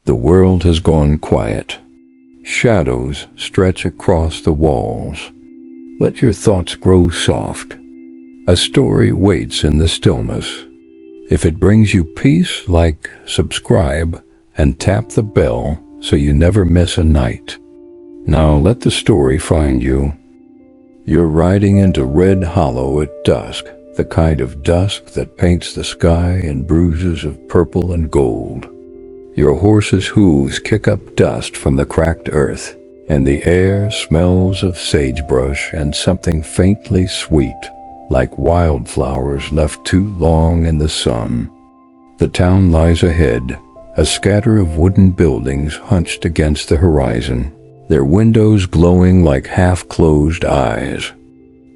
The world has gone quiet. Shadows stretch across the walls. Let your thoughts grow soft. A story waits in the stillness. If it brings you peace, like, subscribe, and tap the bell so you never miss a night. Now let the story find you. You're riding into Red Hollow at dusk, the kind of dusk that paints the sky in bruises of purple and gold. Your horse's hooves kick up dust from the cracked earth, and the air smells of sagebrush and something faintly sweet, like wildflowers left too long in the sun. The town lies ahead, a scatter of wooden buildings hunched against the horizon, their windows glowing like half-closed eyes.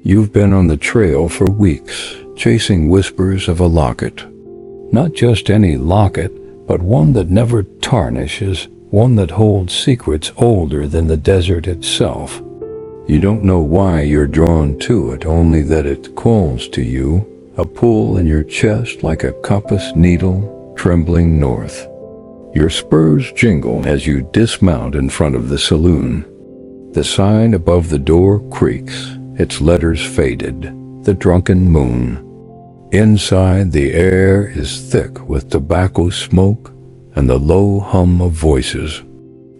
You've been on the trail for weeks, chasing whispers of a locket. Not just any locket, but one that never tarnishes, one that holds secrets older than the desert itself. You don't know why you're drawn to it, only that it calls to you, a pull in your chest like a compass needle trembling north. Your spurs jingle as you dismount in front of the saloon. The sign above the door creaks, its letters faded, the drunken moon. Inside, the air is thick with tobacco smoke and the low hum of voices.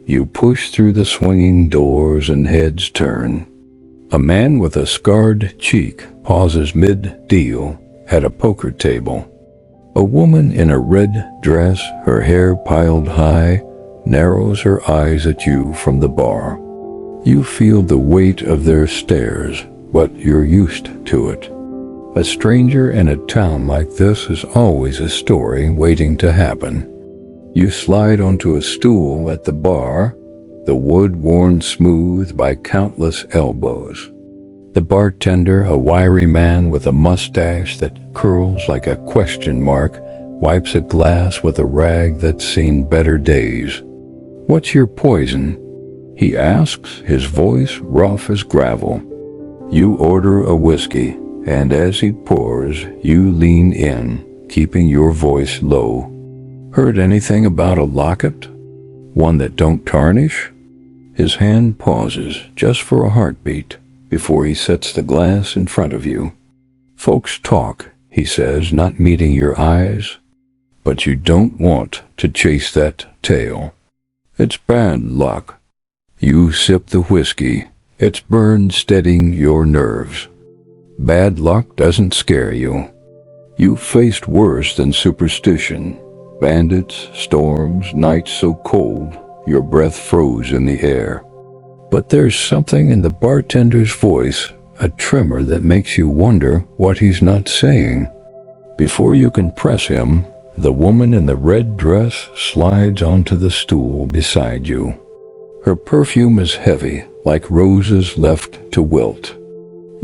You push through the swinging doors and heads turn. A man with a scarred cheek pauses mid-deal at a poker table. A woman in a red dress, her hair piled high, narrows her eyes at you from the bar. You feel the weight of their stares, but you're used to it. A stranger in a town like this is always a story waiting to happen. You slide onto a stool at the bar, the wood worn smooth by countless elbows. The bartender, a wiry man with a mustache that curls like a question mark, wipes a glass with a rag that's seen better days. "What's your poison?" he asks, his voice rough as gravel. You order a whiskey, and as he pours, you lean in, keeping your voice low. "Heard anything about a locket? One that don't tarnish?" His hand pauses, just for a heartbeat, before he sets the glass in front of you. "Folks talk," he says, not meeting your eyes. "But you don't want to chase that tail. It's bad luck." You sip the whiskey. It's burned, steadying your nerves. Bad luck doesn't scare you. You've faced worse than superstition. Bandits, storms, nights so cold, your breath froze in the air. But there's something in the bartender's voice, a tremor that makes you wonder what he's not saying. Before you can press him, the woman in the red dress slides onto the stool beside you. Her perfume is heavy, like roses left to wilt.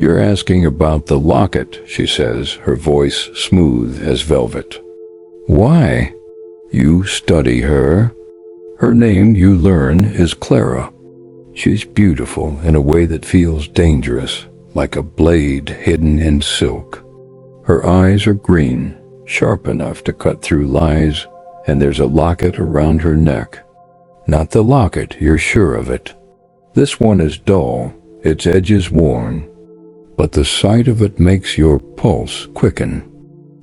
"You're asking about the locket," she says, her voice smooth as velvet. "Why?" You study her. Her name, you learn, is Clara. She's beautiful in a way that feels dangerous, like a blade hidden in silk. Her eyes are green, sharp enough to cut through lies, and there's a locket around her neck. Not the locket, you're sure of it. This one is dull, its edges worn, but the sight of it makes your pulse quicken.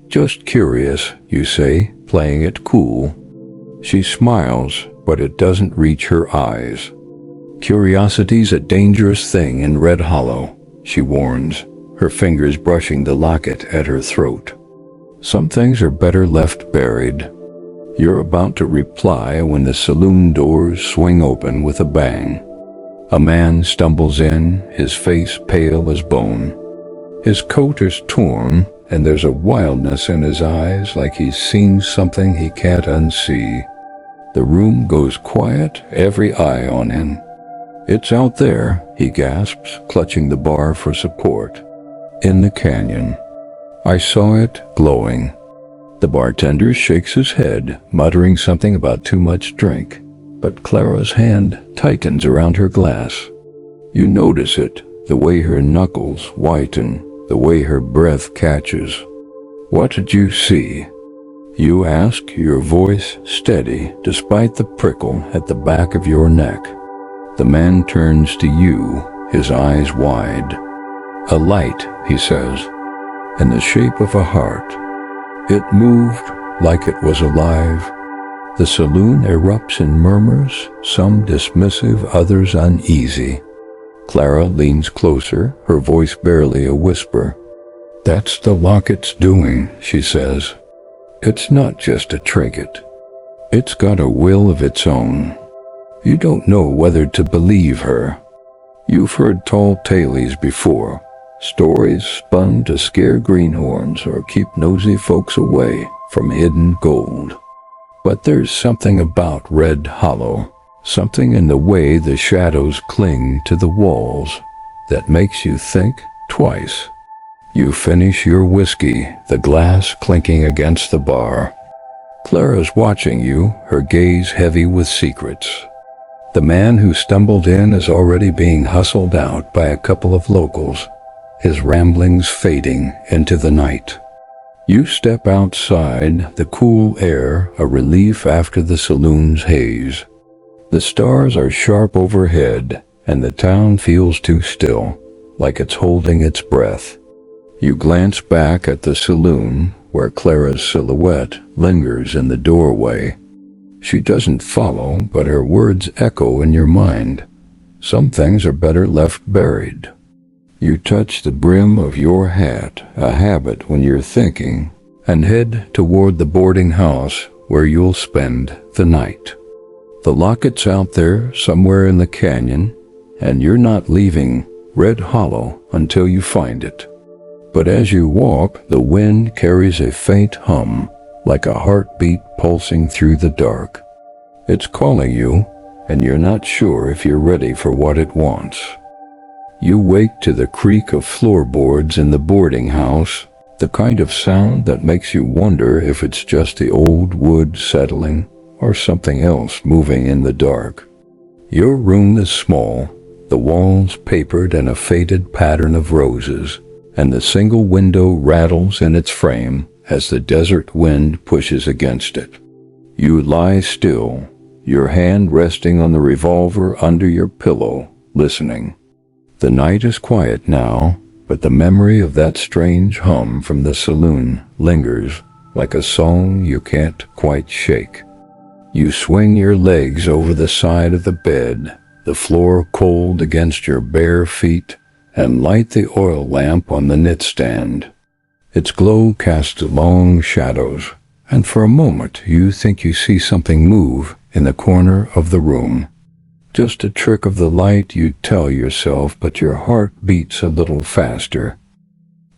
"Just curious," you say, playing it cool. She smiles, but it doesn't reach her eyes. "Curiosity's a dangerous thing in Red Hollow," she warns, her fingers brushing the locket at her throat. "Some things are better left buried." You're about to reply when the saloon doors swing open with a bang. A man stumbles in, his face pale as bone. His coat is torn, and there's a wildness in his eyes, like he's seen something he can't unsee. The room goes quiet, every eye on him. "It's out there," he gasps, clutching the bar for support. "In the canyon. I saw it glowing." The bartender shakes his head, muttering something about too much drink, but Clara's hand tightens around her glass. You notice it, the way her knuckles whiten, the way her breath catches. "What did you see?" You ask, your voice steady despite the prickle at the back of your neck. The man turns to you, his eyes wide. "A light," he says, "in the shape of a heart." It moved like it was alive. The saloon erupts in murmurs, some dismissive, others uneasy. Clara leans closer, her voice barely a whisper. "That's the Locket's doing," she says. "It's not just a trinket. It's got a will of its own." You don't know whether to believe her. You've heard tall tales before, stories spun to scare greenhorns or keep nosy folks away from hidden gold. But there's something about Red Hollow, something in the way the shadows cling to the walls, that makes you think twice. You finish your whiskey, the glass clinking against the bar. Clara's watching you, her gaze heavy with secrets. The man who stumbled in is already being hustled out by a couple of locals, his ramblings fading into the night. You step outside, the cool air a relief after the saloon's haze. The stars are sharp overhead, and the town feels too still, like it's holding its breath. You glance back at the saloon, where Clara's silhouette lingers in the doorway. She doesn't follow, but her words echo in your mind. Some things are better left buried. You touch the brim of your hat, a habit when you're thinking, and head toward the boarding house where you'll spend the night. The Locket's out there somewhere in the canyon, and you're not leaving Red Hollow until you find it. But as you walk, the wind carries a faint hum, like a heartbeat pulsing through the dark. It's calling you, and you're not sure if you're ready for what it wants. You wake to the creak of floorboards in the boarding house, the kind of sound that makes you wonder if it's just the old wood settling or something else moving in the dark. Your room is small, the walls papered in a faded pattern of roses, and the single window rattles in its frame as the desert wind pushes against it. You lie still, your hand resting on the revolver under your pillow, listening. The night is quiet now, but the memory of that strange hum from the saloon lingers like a song you can't quite shake. You swing your legs over the side of the bed, the floor cold against your bare feet, and light the oil lamp on the knitstand. Its glow casts long shadows, and for a moment you think you see something move in the corner of the room. Just a trick of the light, you tell yourself, but your heart beats a little faster.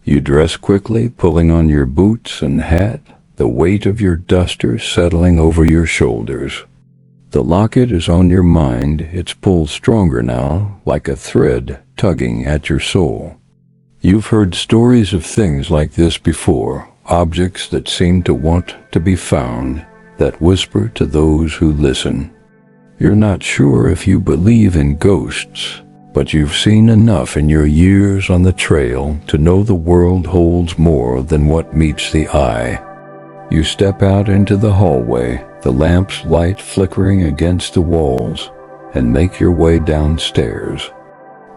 You dress quickly, pulling on your boots and hat, the weight of your duster settling over your shoulders. The Locket is on your mind, its pull stronger now, like a thread tugging at your soul. You've heard stories of things like this before, objects that seem to want to be found, that whisper to those who listen. You're not sure if you believe in ghosts, but you've seen enough in your years on the trail to know the world holds more than what meets the eye. You step out into the hallway, the lamp's light flickering against the walls, and make your way downstairs.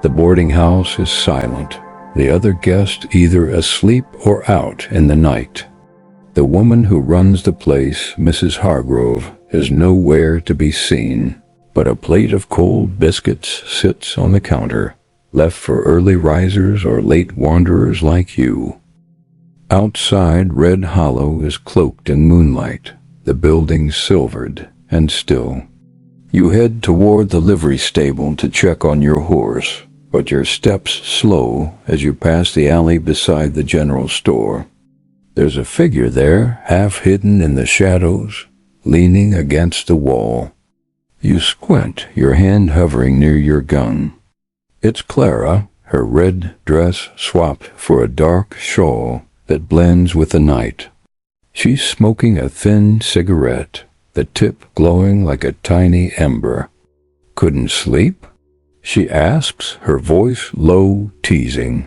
The boarding house is silent, the other guests either asleep or out in the night. The woman who runs the place, Mrs. Hargrove, is nowhere to be seen, but a plate of cold biscuits sits on the counter, left for early risers or late wanderers like you. Outside, Red Hollow is cloaked in moonlight, the building silvered and still. You head toward the livery stable to check on your horse, but your steps slow as you pass the alley beside the general store. There's a figure there, half hidden in the shadows, leaning against the wall. You squint, your hand hovering near your gun. It's Clara, her red dress swapped for a dark shawl that blends with the night. She's smoking a thin cigarette, the tip glowing like a tiny ember. "Couldn't sleep?" she asks, her voice low, teasing.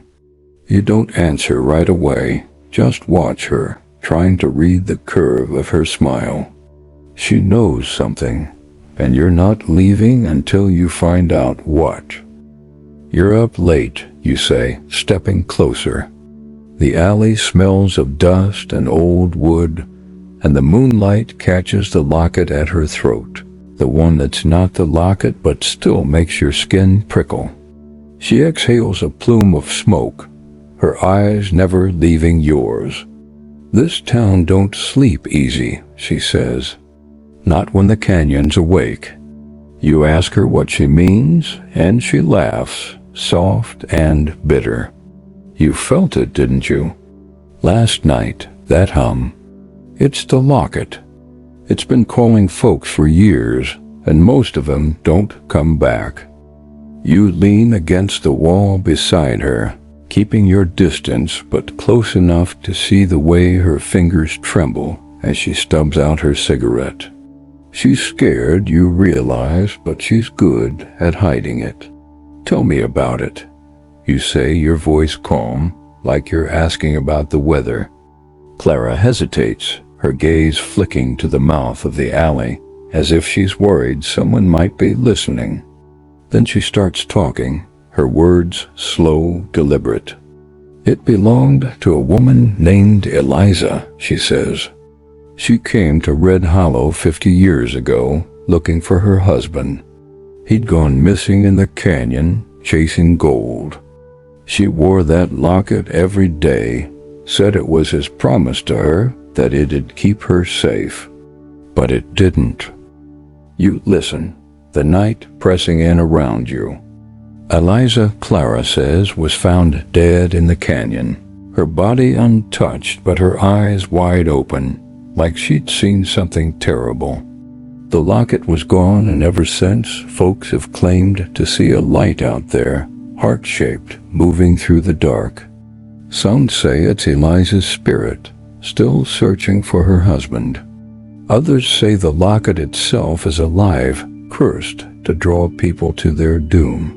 You don't answer right away, just watch her, trying to read the curve of her smile. She knows something, and you're not leaving until you find out what. You're up late, you say, stepping closer. The alley smells of dust and old wood, and the moonlight catches the locket at her throat, the one that's not the locket but still makes your skin prickle. She exhales a plume of smoke, her eyes never leaving yours. "This town don't sleep easy," she says. "Not when the canyon's awake." You ask her what she means, and she laughs, soft and bitter. "You felt it, didn't you? Last night, that hum. It's the Locket. It's been calling folks for years, and most of them don't come back." You lean against the wall beside her, keeping your distance but close enough to see the way her fingers tremble as she stubs out her cigarette. She's scared, you realize, but she's good at hiding it. "Tell me about it," you say, your voice calm, like you're asking about the weather. Clara hesitates, her gaze flicking to the mouth of the alley, as if she's worried someone might be listening. Then she starts talking, her words slow, deliberate. "It belonged to a woman named Eliza," she says. "She came to Red Hollow 50 years ago, looking for her husband. He'd gone missing in the canyon, chasing gold. She wore that locket every day, said it was his promise to her that it'd keep her safe. But it didn't." You listen, the night pressing in around you. Eliza, Clara says, was found dead in the canyon, her body untouched but her eyes wide open, like she'd seen something terrible. The locket was gone, and ever since, folks have claimed to see a light out there, heart-shaped, moving through the dark. Some say it's Eliza's spirit, still searching for her husband. Others say the locket itself is alive, cursed to draw people to their doom.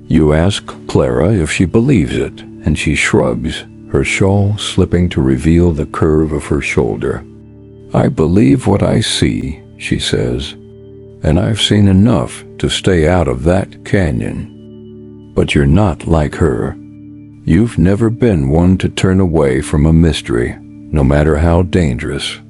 You ask Clara if she believes it, and she shrugs, her shawl slipping to reveal the curve of her shoulder. "I believe what I see," she says, "and I've seen enough to stay out of that canyon." But you're not like her. You've never been one to turn away from a mystery, no matter how dangerous.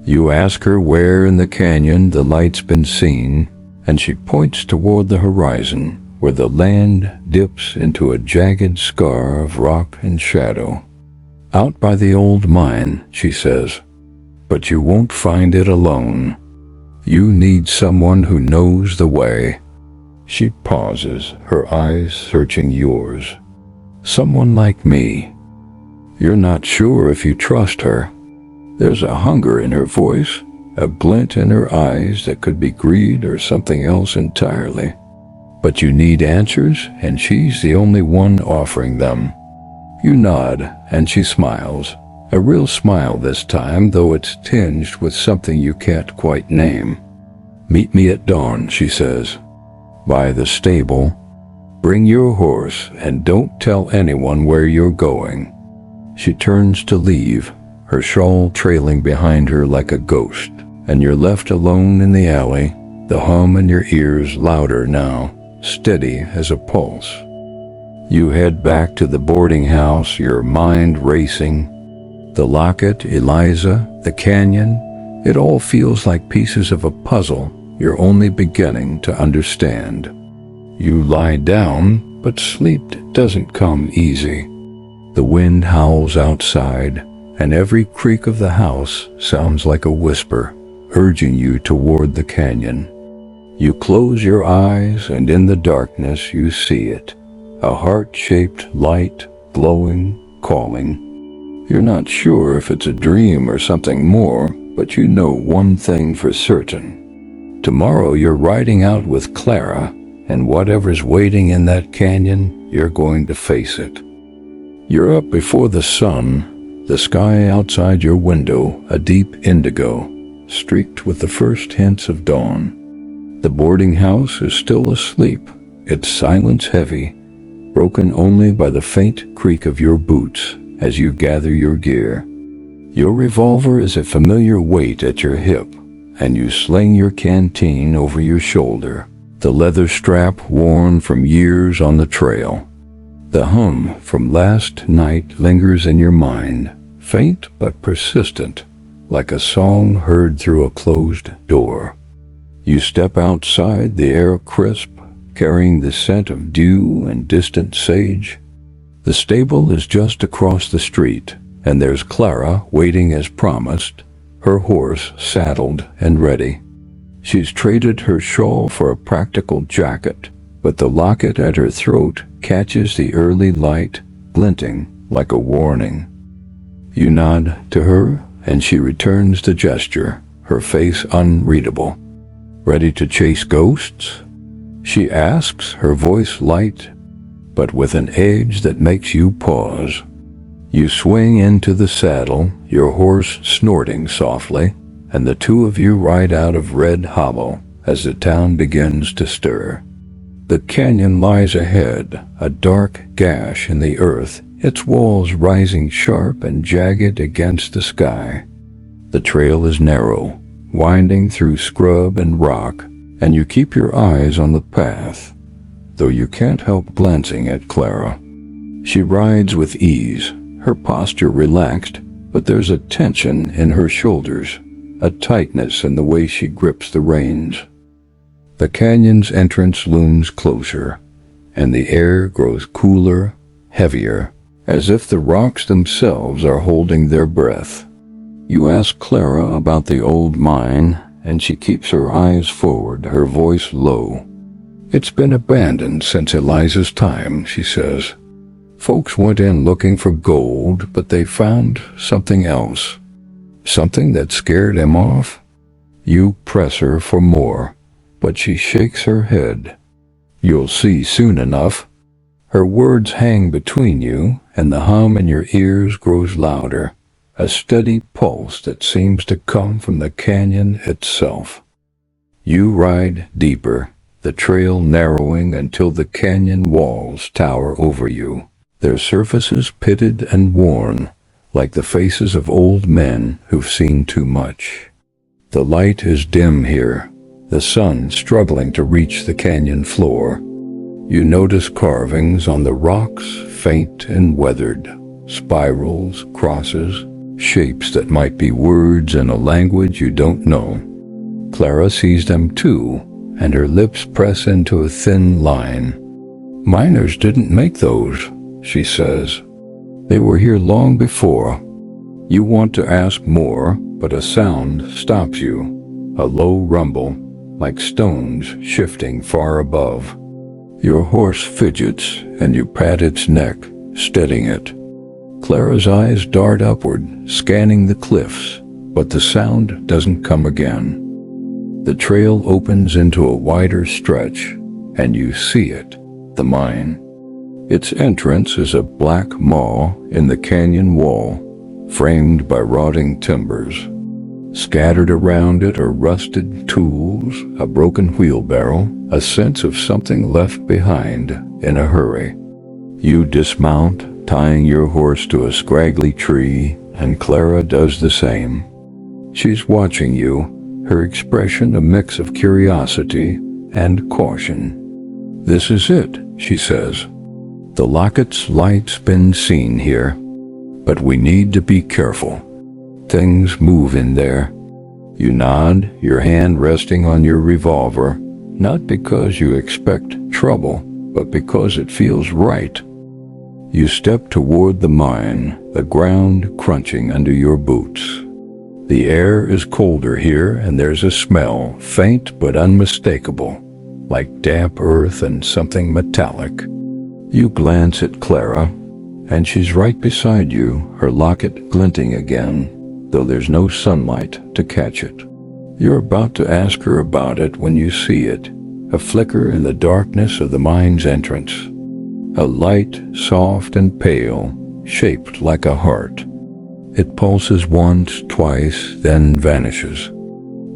You ask her where in the canyon the light's been seen, and she points toward the horizon, where the land dips into a jagged scar of rock and shadow. "Out by the old mine," she says. "But you won't find it alone. You need someone who knows the way." She pauses, her eyes searching yours. "Someone like me." You're not sure if you trust her. There's a hunger in her voice, a glint in her eyes that could be greed or something else entirely. But you need answers, and she's the only one offering them. You nod, and she smiles. A real smile this time, though it's tinged with something you can't quite name. "Meet me at dawn," she says. "By the stable. Bring your horse, and don't tell anyone where you're going." She turns to leave, her shawl trailing behind her like a ghost, and you're left alone in the alley, the hum in your ears louder now, steady as a pulse. You head back to the boarding house, your mind racing. The locket, Eliza, the canyon, it all feels like pieces of a puzzle you're only beginning to understand. You lie down, but sleep doesn't come easy. The wind howls outside, and every creak of the house sounds like a whisper, urging you toward the canyon. You close your eyes, and in the darkness you see it, a heart-shaped light, glowing, calling. You're not sure if it's a dream or something more, but you know one thing for certain. Tomorrow you're riding out with Clara, and whatever's waiting in that canyon, you're going to face it. You're up before the sun, the sky outside your window a deep indigo, streaked with the first hints of dawn. The boarding house is still asleep, its silence heavy, broken only by the faint creak of your boots as you gather your gear. Your revolver is a familiar weight at your hip, and you sling your canteen over your shoulder, the leather strap worn from years on the trail. The hum from last night lingers in your mind, faint but persistent, like a song heard through a closed door. You step outside, the air crisp, carrying the scent of dew and distant sage. The stable is just across the street, and there's Clara waiting as promised, her horse saddled and ready. She's traded her shawl for a practical jacket, but the locket at her throat catches the early light, glinting like a warning. You nod to her, and she returns the gesture, her face unreadable. Ready to chase ghosts? She asks, her voice light, but with an edge that makes you pause. You swing into the saddle, your horse snorting softly, and the two of you ride out of Red Hollow as the town begins to stir. The canyon lies ahead, a dark gash in the earth, its walls rising sharp and jagged against the sky. The trail is narrow, winding through scrub and rock, and you keep your eyes on the path, though you can't help glancing at Clara. She rides with ease, her posture relaxed, but there's a tension in her shoulders, a tightness in the way she grips the reins. The canyon's entrance looms closer, and the air grows cooler, heavier, as if the rocks themselves are holding their breath. You ask Clara about the old mine, and she keeps her eyes forward, her voice low. It's been abandoned since Eliza's time, she says. Folks went in looking for gold, but they found something else. Something that scared him off? You press her for more, but she shakes her head. You'll see soon enough. Her words hang between you, and the hum in your ears grows louder, a steady pulse that seems to come from the canyon itself. You ride deeper, the trail narrowing until the canyon walls tower over you, their surfaces pitted and worn, like the faces of old men who've seen too much. The light is dim here, the sun struggling to reach the canyon floor. You notice carvings on the rocks, faint and weathered, spirals, crosses, shapes that might be words in a language you don't know. Clara sees them too, and her lips press into a thin line. Miners didn't make those, she says. They were here long before. You want to ask more, but a sound stops you, a low rumble, like stones shifting far above. Your horse fidgets, and you pat its neck, steadying it. Clara's eyes dart upward, scanning the cliffs, but the sound doesn't come again. The trail opens into a wider stretch, and you see it, the mine. Its entrance is a black maw in the canyon wall, framed by rotting timbers. Scattered around it are rusted tools, a broken wheelbarrow, a sense of something left behind in a hurry. You dismount, tying your horse to a scraggly tree, and Clara does the same. She's watching you, her expression a mix of curiosity and caution. This is it, she says. The Locket's light's been seen here, but we need to be careful. Things move in there. You nod, your hand resting on your revolver, not because you expect trouble, but because it feels right. You step toward the mine, the ground crunching under your boots. The air is colder here, and there's a smell, faint but unmistakable, like damp earth and something metallic. You glance at Clara, and she's right beside you, her locket glinting again, though there's no sunlight to catch it. You're about to ask her about it when you see it, a flicker in the darkness of the mine's entrance. A light, soft and pale, shaped like a heart. It pulses once, twice, then vanishes.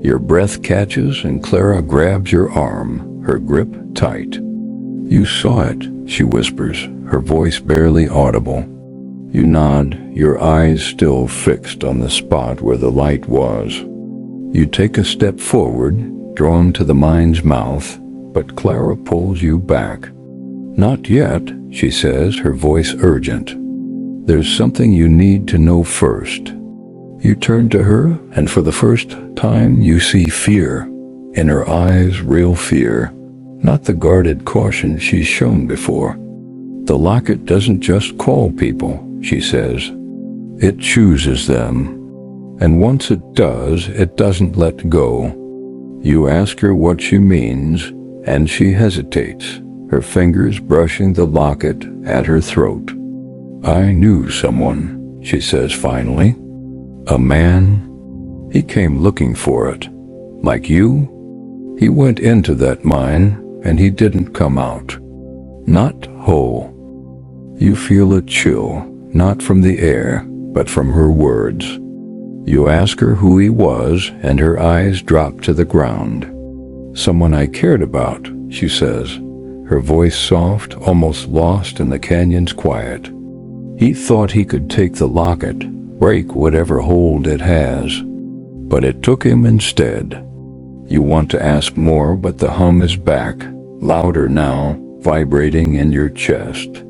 Your breath catches, and Clara grabs your arm, her grip tight. You saw it, she whispers, her voice barely audible. You nod, your eyes still fixed on the spot where the light was. You take a step forward, drawn to the mind's mouth, but Clara pulls you back. "Not yet," she says, her voice urgent. "There's something you need to know first." You turn to her, and for the first time you see fear. In her eyes, real fear, not the guarded caution she's shown before. "The locket doesn't just call people," she says. "It chooses them. And once it does, it doesn't let go." You ask her what she means, and she hesitates, her fingers brushing the locket at her throat. "I knew someone," she says finally. "A man. He came looking for it. Like you. He went into that mine, and he didn't come out. Not whole." You feel a chill, not from the air, but from her words. You ask her who he was, and her eyes drop to the ground. "Someone I cared about," she says, her voice soft, almost lost in the canyon's quiet. "He thought he could take the locket, break whatever hold it has. But it took him instead." You want to ask more, but the hum is back, louder now, vibrating in your chest.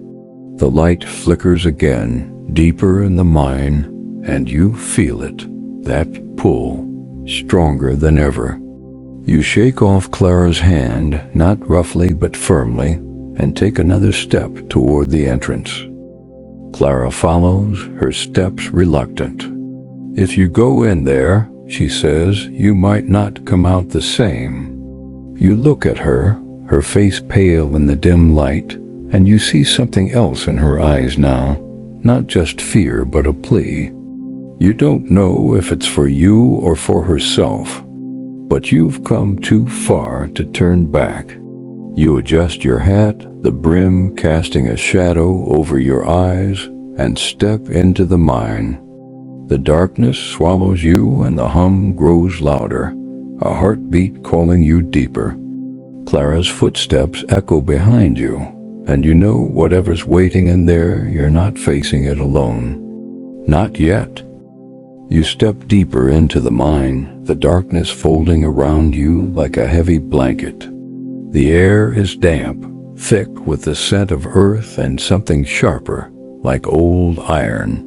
The light flickers again, deeper in the mine, and you feel it, that pull, stronger than ever. You shake off Clara's hand, not roughly but firmly, and take another step toward the entrance. Clara follows, her steps reluctant. "If you go in there," she says, "you might not come out the same." You look at her, her face pale in the dim light, and you see something else in her eyes now, not just fear but a plea. You don't know if it's for you or for herself, but you've come too far to turn back. You adjust your hat, the brim casting a shadow over your eyes, and step into the mine. The darkness swallows you and the hum grows louder, a heartbeat calling you deeper. Clara's footsteps echo behind you, and you know whatever's waiting in there, you're not facing it alone. Not yet. You step deeper into the mine, the darkness folding around you like a heavy blanket. The air is damp, thick with the scent of earth and something sharper, like old iron.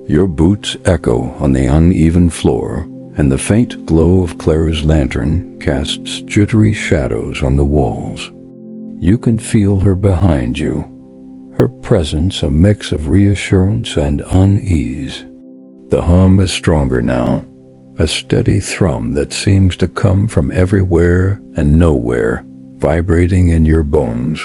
Your boots echo on the uneven floor, and the faint glow of Clara's lantern casts jittery shadows on the walls. You can feel her behind you, her presence a mix of reassurance and unease. The hum is stronger now, a steady thrum that seems to come from everywhere and nowhere, vibrating in your bones.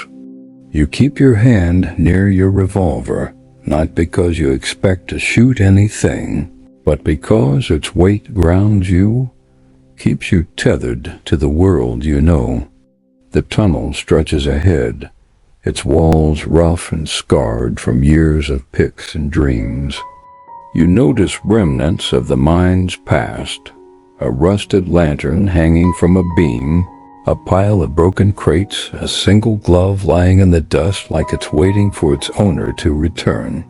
You keep your hand near your revolver, not because you expect to shoot anything, but because its weight grounds you, keeps you tethered to the world you know. The tunnel stretches ahead, its walls rough and scarred from years of picks and dreams. You notice remnants of the mine's past, a rusted lantern hanging from a beam, a pile of broken crates, a single glove lying in the dust like it's waiting for its owner to return.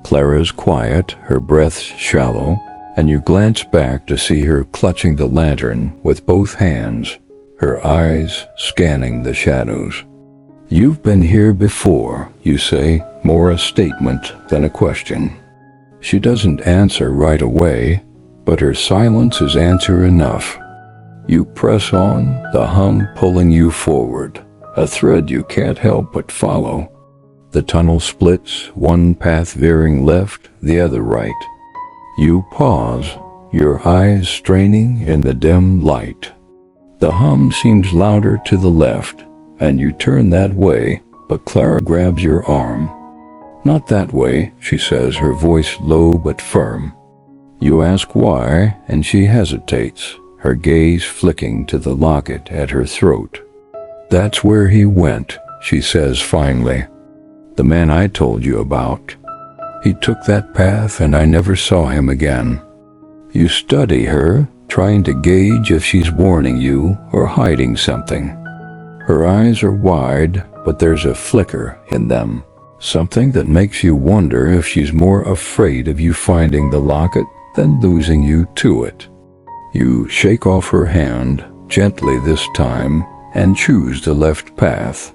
Clara's quiet, her breath shallow, and you glance back to see her clutching the lantern with both hands, her eyes scanning the shadows. "You've been here before," you say, more a statement than a question. She doesn't answer right away, but her silence is answer enough. You press on, the hum pulling you forward, a thread you can't help but follow. The tunnel splits, one path veering left, the other right. You pause, your eyes straining in the dim light. The hum seems louder to the left, and you turn that way, but Clara grabs your arm. "Not that way," she says, her voice low but firm. You ask why, and she hesitates, her gaze flicking to the locket at her throat. "That's where he went," she says finally. "The man I told you about. He took that path and I never saw him again." You study her, trying to gauge if she's warning you or hiding something. Her eyes are wide, but there's a flicker in them, Something that makes you wonder if she's more afraid of you finding the locket than losing you to it. You shake off her hand, gently this time, and choose the left path.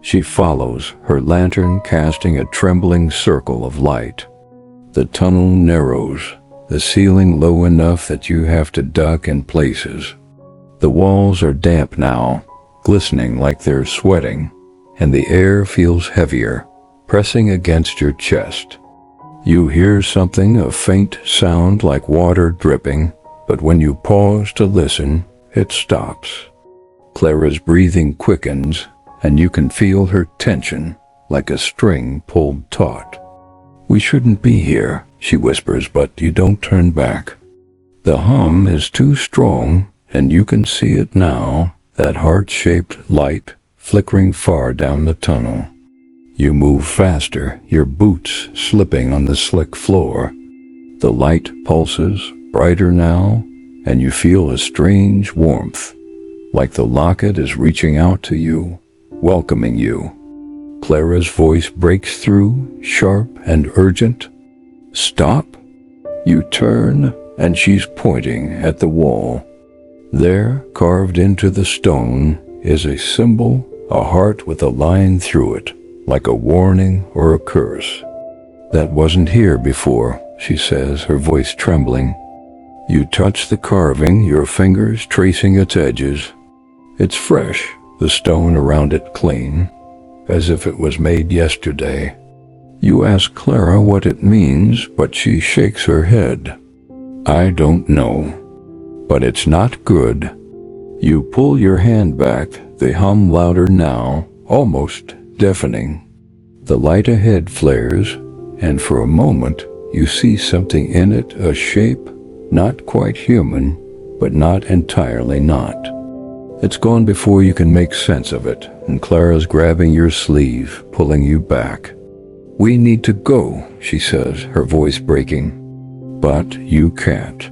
She follows, her lantern casting a trembling circle of light. The tunnel narrows, the ceiling low enough that you have to duck in places. The walls are damp now, glistening like they're sweating, and the air feels heavier, pressing against your chest. You hear something, a faint sound like water dripping, but when you pause to listen, it stops. Clara's breathing quickens, and you can feel her tension, like a string pulled taut. "We shouldn't be here," she whispers, but you don't turn back. The hum is too strong, and you can see it now, that heart-shaped light flickering far down the tunnel. You move faster, your boots slipping on the slick floor. The light pulses, brighter now, and you feel a strange warmth, like the locket is reaching out to you, welcoming you. Clara's voice breaks through, sharp and urgent. "Stop!" You turn, and she's pointing at the wall. There, carved into the stone, is a symbol, a heart with a line through it, like a warning or a curse. "That wasn't here before," she says, her voice trembling. You touch the carving, your fingers tracing its edges. It's fresh, the stone around it clean, as if it was made yesterday. You ask Clara what it means, but she shakes her head. "I don't know, but it's not good." You pull your hand back, the hum louder now, almost deafening. The light ahead flares, and for a moment you see something in it, a shape, not quite human, but not entirely not. It's gone before you can make sense of it, and Clara's grabbing your sleeve, pulling you back. "We need to go," she says, her voice breaking. But you can't.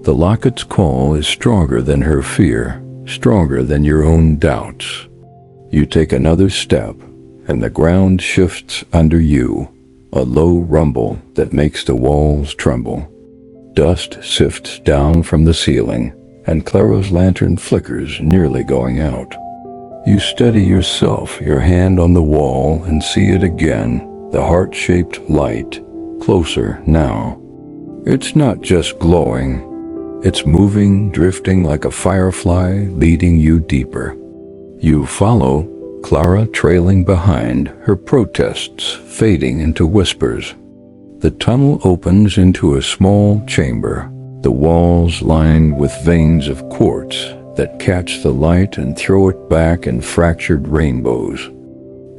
The locket's call is stronger than her fear, stronger than your own doubts. You take another step, and the ground shifts under you, a low rumble that makes the walls tremble. Dust sifts down from the ceiling, and Clara's lantern flickers, nearly going out. You steady yourself, your hand on the wall, and see it again, the heart-shaped light, closer now. It's not just glowing. It's moving, drifting like a firefly, leading you deeper. You follow, Clara trailing behind, her protests fading into whispers. The tunnel opens into a small chamber, the walls lined with veins of quartz that catch the light and throw it back in fractured rainbows.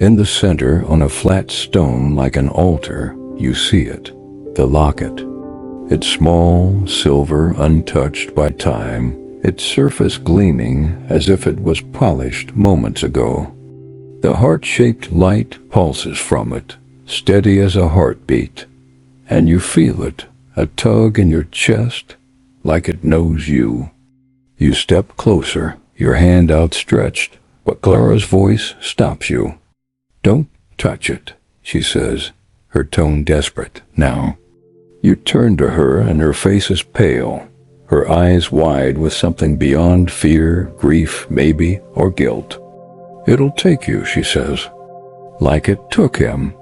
In the center, on a flat stone like an altar, you see it, the locket. It's small, silver, untouched by time, its surface gleaming as if it was polished moments ago. The heart-shaped light pulses from it, steady as a heartbeat, and you feel it, a tug in your chest, like it knows you. You step closer, your hand outstretched, but Clara's voice stops you. "Don't touch it," she says, her tone desperate now. You turn to her, and her face is pale, her eyes wide with something beyond fear, grief, maybe, or guilt. "It'll take you," she says. "Like it took him."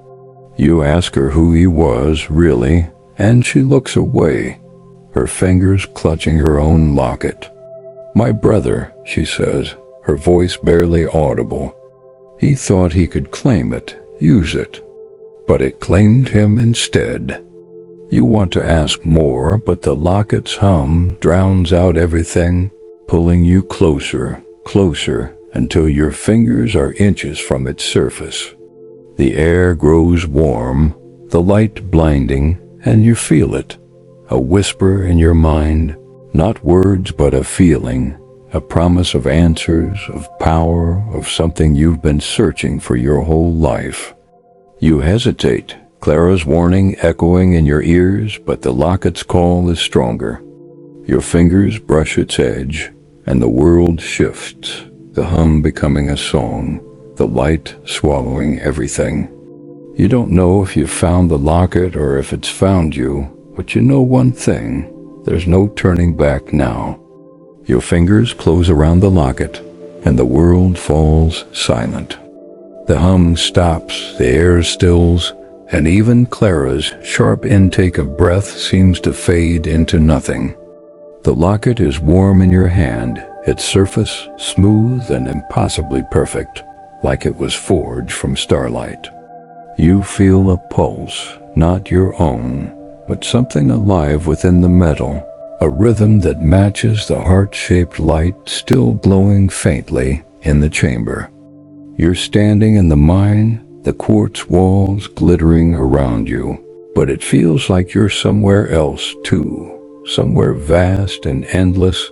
You ask her who he was, really, and she looks away, her fingers clutching her own locket. "My brother," she says, her voice barely audible. "He thought he could claim it, use it, but it claimed him instead." You want to ask more, but the locket's hum drowns out everything, pulling you closer, closer, until your fingers are inches from its surface. The air grows warm, the light blinding, and you feel it, a whisper in your mind, not words but a feeling, a promise of answers, of power, of something you've been searching for your whole life. You hesitate, Clara's warning echoing in your ears, but the locket's call is stronger. Your fingers brush its edge, and the world shifts, the hum becoming a song, the light swallowing everything. You don't know if you've found the locket or if it's found you, but you know one thing: there's no turning back now. Your fingers close around the locket, and the world falls silent. The hum stops, the air stills, and even Clara's sharp intake of breath seems to fade into nothing. The locket is warm in your hand, its surface smooth and impossibly perfect, like it was forged from starlight. You feel a pulse, not your own, but something alive within the metal, a rhythm that matches the heart-shaped light still glowing faintly in the chamber. You're standing in the mine, the quartz walls glittering around you, but it feels like you're somewhere else too, somewhere vast and endless,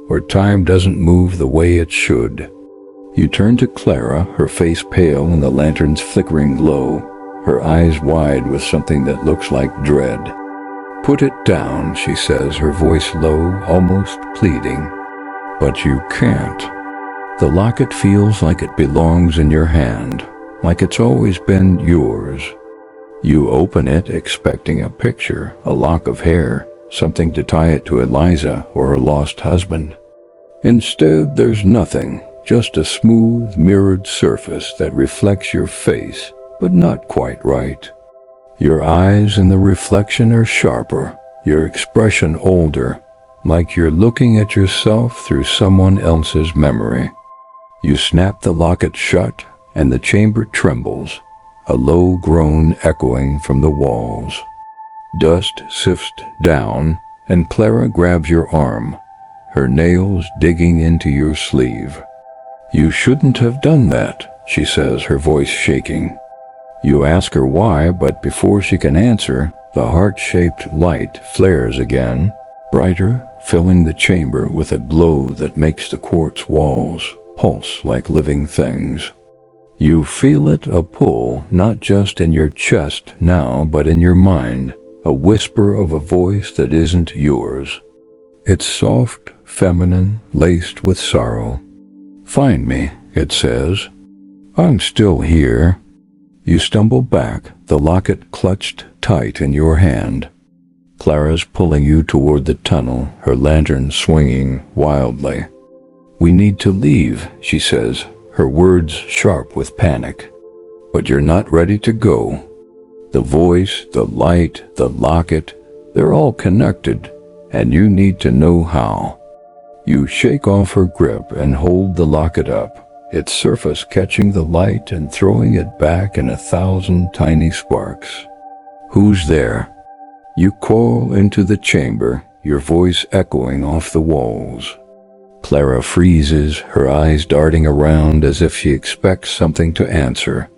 where time doesn't move the way it should. You turn to Clara, her face pale in the lantern's flickering glow, her eyes wide with something that looks like dread. "Put it down," she says, her voice low, almost pleading. But you can't. The locket feels like it belongs in your hand, like it's always been yours. You open it expecting a picture, a lock of hair, something to tie it to Eliza or her lost husband. Instead, there's nothing, just a smooth, mirrored surface that reflects your face, but not quite right. Your eyes in the reflection are sharper, your expression older, like you're looking at yourself through someone else's memory. You snap the locket shut, and the chamber trembles, a low groan echoing from the walls. Dust sifts down, and Clara grabs your arm, her nails digging into your sleeve. "You shouldn't have done that," she says, her voice shaking. You ask her why, but before she can answer, the heart-shaped light flares again, brighter, filling the chamber with a glow that makes the quartz walls pulse like living things. You feel it, a pull, not just in your chest now, but in your mind, a whisper of a voice that isn't yours. It's soft, feminine, laced with sorrow. "Find me," it says. "I'm still here." You stumble back, the locket clutched tight in your hand. Clara's pulling you toward the tunnel, her lantern swinging wildly. "We need to leave," she says, her words sharp with panic. "But you're not ready to go." The voice, the light, the locket, they're all connected, and you need to know how. You shake off her grip and hold the locket up, its surface catching the light and throwing it back in 1,000 tiny sparks. "Who's there?" You call into the chamber, your voice echoing off the walls. Clara freezes, her eyes darting around as if she expects something to answer.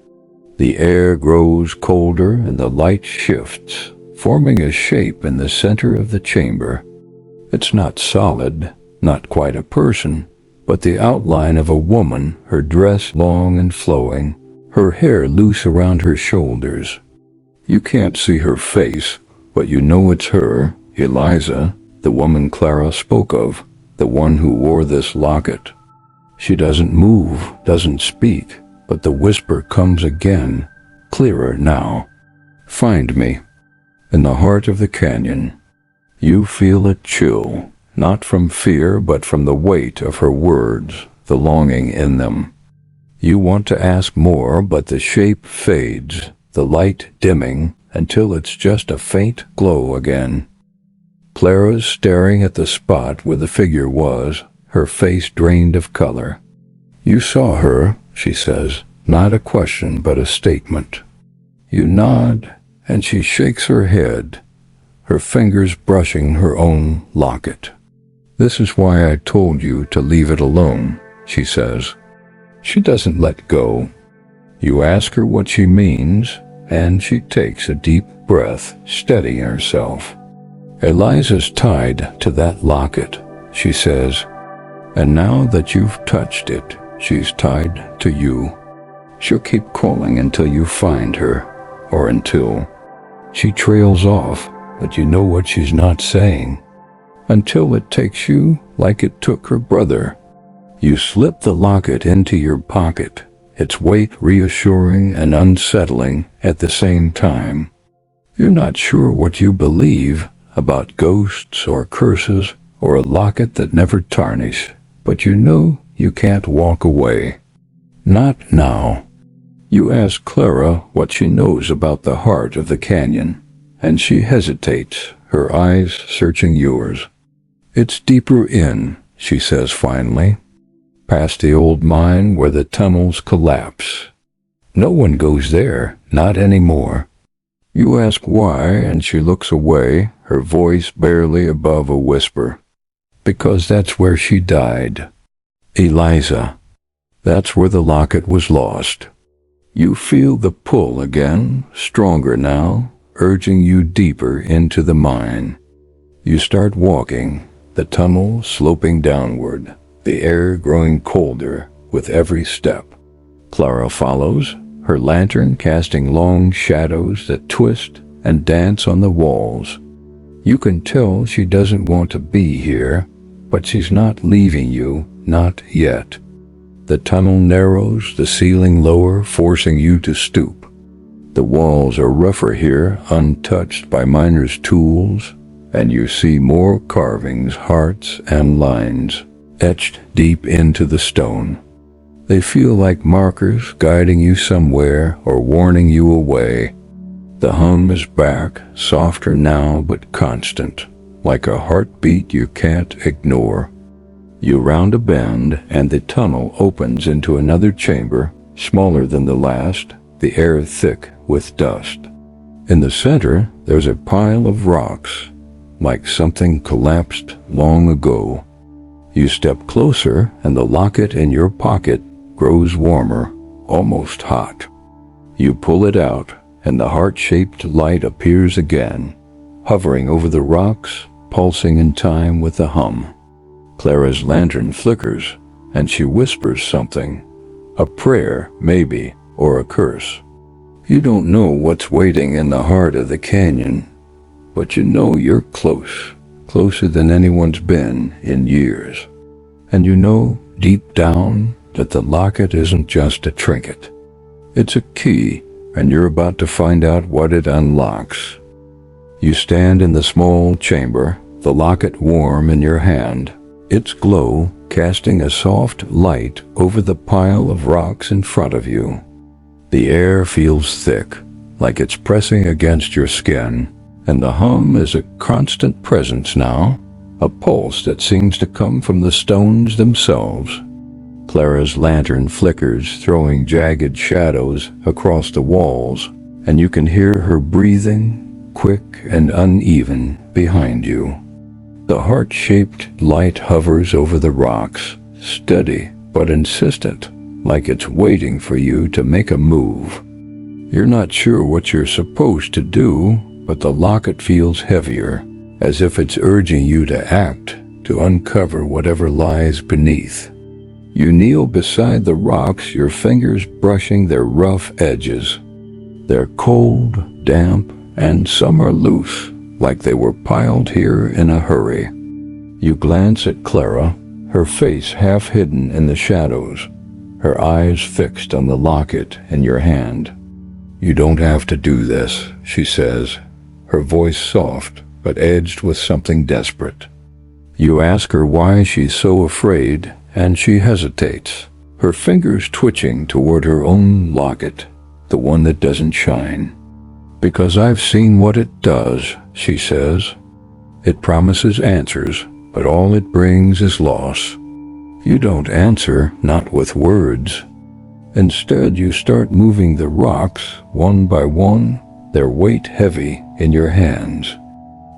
The air grows colder and the light shifts, forming a shape in the center of the chamber. It's not solid, not quite a person, but the outline of a woman, her dress long and flowing, her hair loose around her shoulders. You can't see her face, but you know it's her, Eliza, the woman Clara spoke of, the one who wore this locket. She doesn't move, doesn't speak, but the whisper comes again, clearer now. "Find me." In the heart of the canyon, you feel a chill, not from fear but from the weight of her words, the longing in them. You want to ask more, but the shape fades, the light dimming, until it's just a faint glow again. Clara's staring at the spot where the figure was, her face drained of color. "You saw her," she says, not a question but a statement. You nod, and she shakes her head, her fingers brushing her own locket. "This is why I told you to leave it alone," she says. She doesn't let go. You ask her what she means, and she takes a deep breath, steadying herself. "Eliza's tied to that locket," she says, "and now that you've touched it, she's tied to you. She'll keep calling until you find her, or until..." She trails off, but you know what she's not saying. "Until it takes you like it took her brother." You slip the locket into your pocket, its weight reassuring and unsettling at the same time. You're not sure what you believe about ghosts or curses or a locket that never tarnish, but you know you can't walk away. Not now. You ask Clara what she knows about the heart of the canyon, and she hesitates, her eyes searching yours. It's deeper in, she says finally, past the old mine where the tunnels collapse. No one goes there, not anymore. You ask why, and she looks away, her voice barely above a whisper. Because that's where she died. Eliza. That's where the locket was lost. You feel the pull again, stronger now, urging you deeper into the mine. You start walking, the tunnel sloping downward, the air growing colder with every step. Clara follows, her lantern casting long shadows that twist and dance on the walls. You can tell she doesn't want to be here, but she's not leaving you, not yet. The tunnel narrows, the ceiling lower, forcing you to stoop. The walls are rougher here, untouched by miners' tools, and you see more carvings, hearts, and lines, etched deep into the stone. They feel like markers guiding you somewhere or warning you away. The hum is back, softer now but constant, like a heartbeat you can't ignore. You round a bend and the tunnel opens into another chamber, smaller than the last, the air thick with dust. In the center, there's a pile of rocks, like something collapsed long ago. You step closer and the locket in your pocket grows warmer, almost hot. You pull it out and the heart-shaped light appears again, hovering over the rocks, pulsing in time with the hum. Clara's lantern flickers and she whispers something, a prayer maybe, or a curse. You don't know what's waiting in the heart of the canyon, but you know you're close, closer than anyone's been in years. And you know, deep down, that the locket isn't just a trinket. It's a key, and you're about to find out what it unlocks. You stand in the small chamber, the locket warm in your hand, its glow casting a soft light over the pile of rocks in front of you. The air feels thick, like it's pressing against your skin, and the hum is a constant presence now, a pulse that seems to come from the stones themselves. Clara's lantern flickers, throwing jagged shadows across the walls, and you can hear her breathing, quick and uneven, behind you. The heart-shaped light hovers over the rocks, steady but insistent, like it's waiting for you to make a move. You're not sure what you're supposed to do, but the locket feels heavier, as if it's urging you to act, to uncover whatever lies beneath. You kneel beside the rocks, your fingers brushing their rough edges. They're cold, damp, and some are loose, like they were piled here in a hurry. You glance at Clara, her face half hidden in the shadows, her eyes fixed on the locket in your hand. You don't have to do this, she says, her voice soft but edged with something desperate. You ask her why she's so afraid, and she hesitates, her fingers twitching toward her own locket, the one that doesn't shine. Because I've seen what it does, she says. It promises answers, but all it brings is loss. You don't answer, not with words. Instead, you start moving the rocks, one by one, their weight heavy in your hands.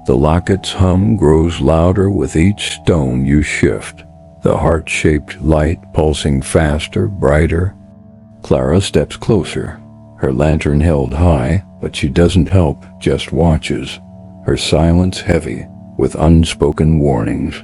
The locket's hum grows louder with each stone you shift, the heart-shaped light pulsing faster, brighter. Clara steps closer, her lantern held high, but she doesn't help, just watches, her silence heavy with unspoken warnings.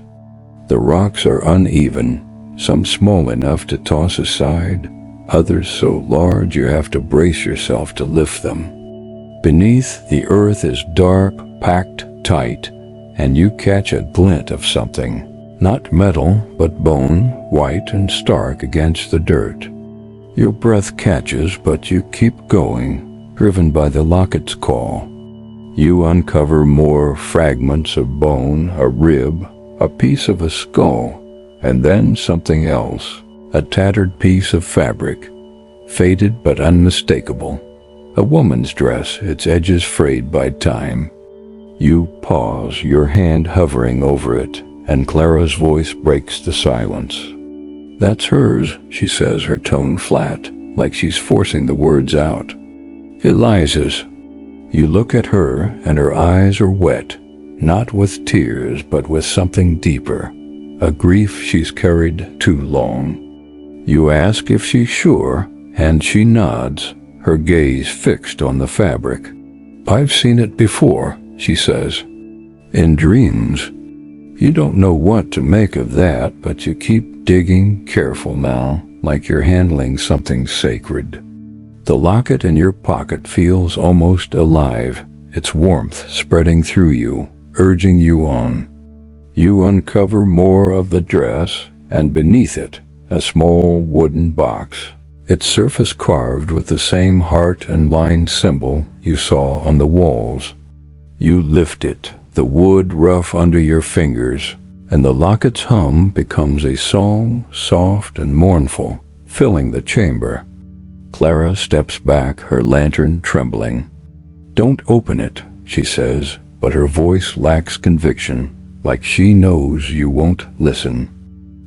The rocks are uneven, some small enough to toss aside, others so large you have to brace yourself to lift them. Beneath, the earth is dark, packed tight, and you catch a glint of something. Not metal, but bone, white and stark against the dirt. Your breath catches, but you keep going, driven by the Locket's call. You uncover more fragments of bone, a rib, a piece of a skull, and then something else, a tattered piece of fabric, faded but unmistakable. A woman's dress, its edges frayed by time. You pause, your hand hovering over it, and Clara's voice breaks the silence. "That's hers," she says, her tone flat, like she's forcing the words out. "Eliza's." You look at her, and her eyes are wet, not with tears, but with something deeper, a grief she's carried too long. You ask if she's sure, and she nods, her gaze fixed on the fabric. "I've seen it before," she says. "In dreams." You don't know what to make of that, but you keep digging, careful now, like you're handling something sacred. The locket in your pocket feels almost alive, its warmth spreading through you, urging you on. You uncover more of the dress, and beneath it, a small wooden box, its surface carved with the same heart and line symbol you saw on the walls. You lift it, the wood rough under your fingers, and the locket's hum becomes a song, soft and mournful, filling the chamber. Clara steps back, her lantern trembling. "Don't open it," she says, but her voice lacks conviction, like she knows you won't listen.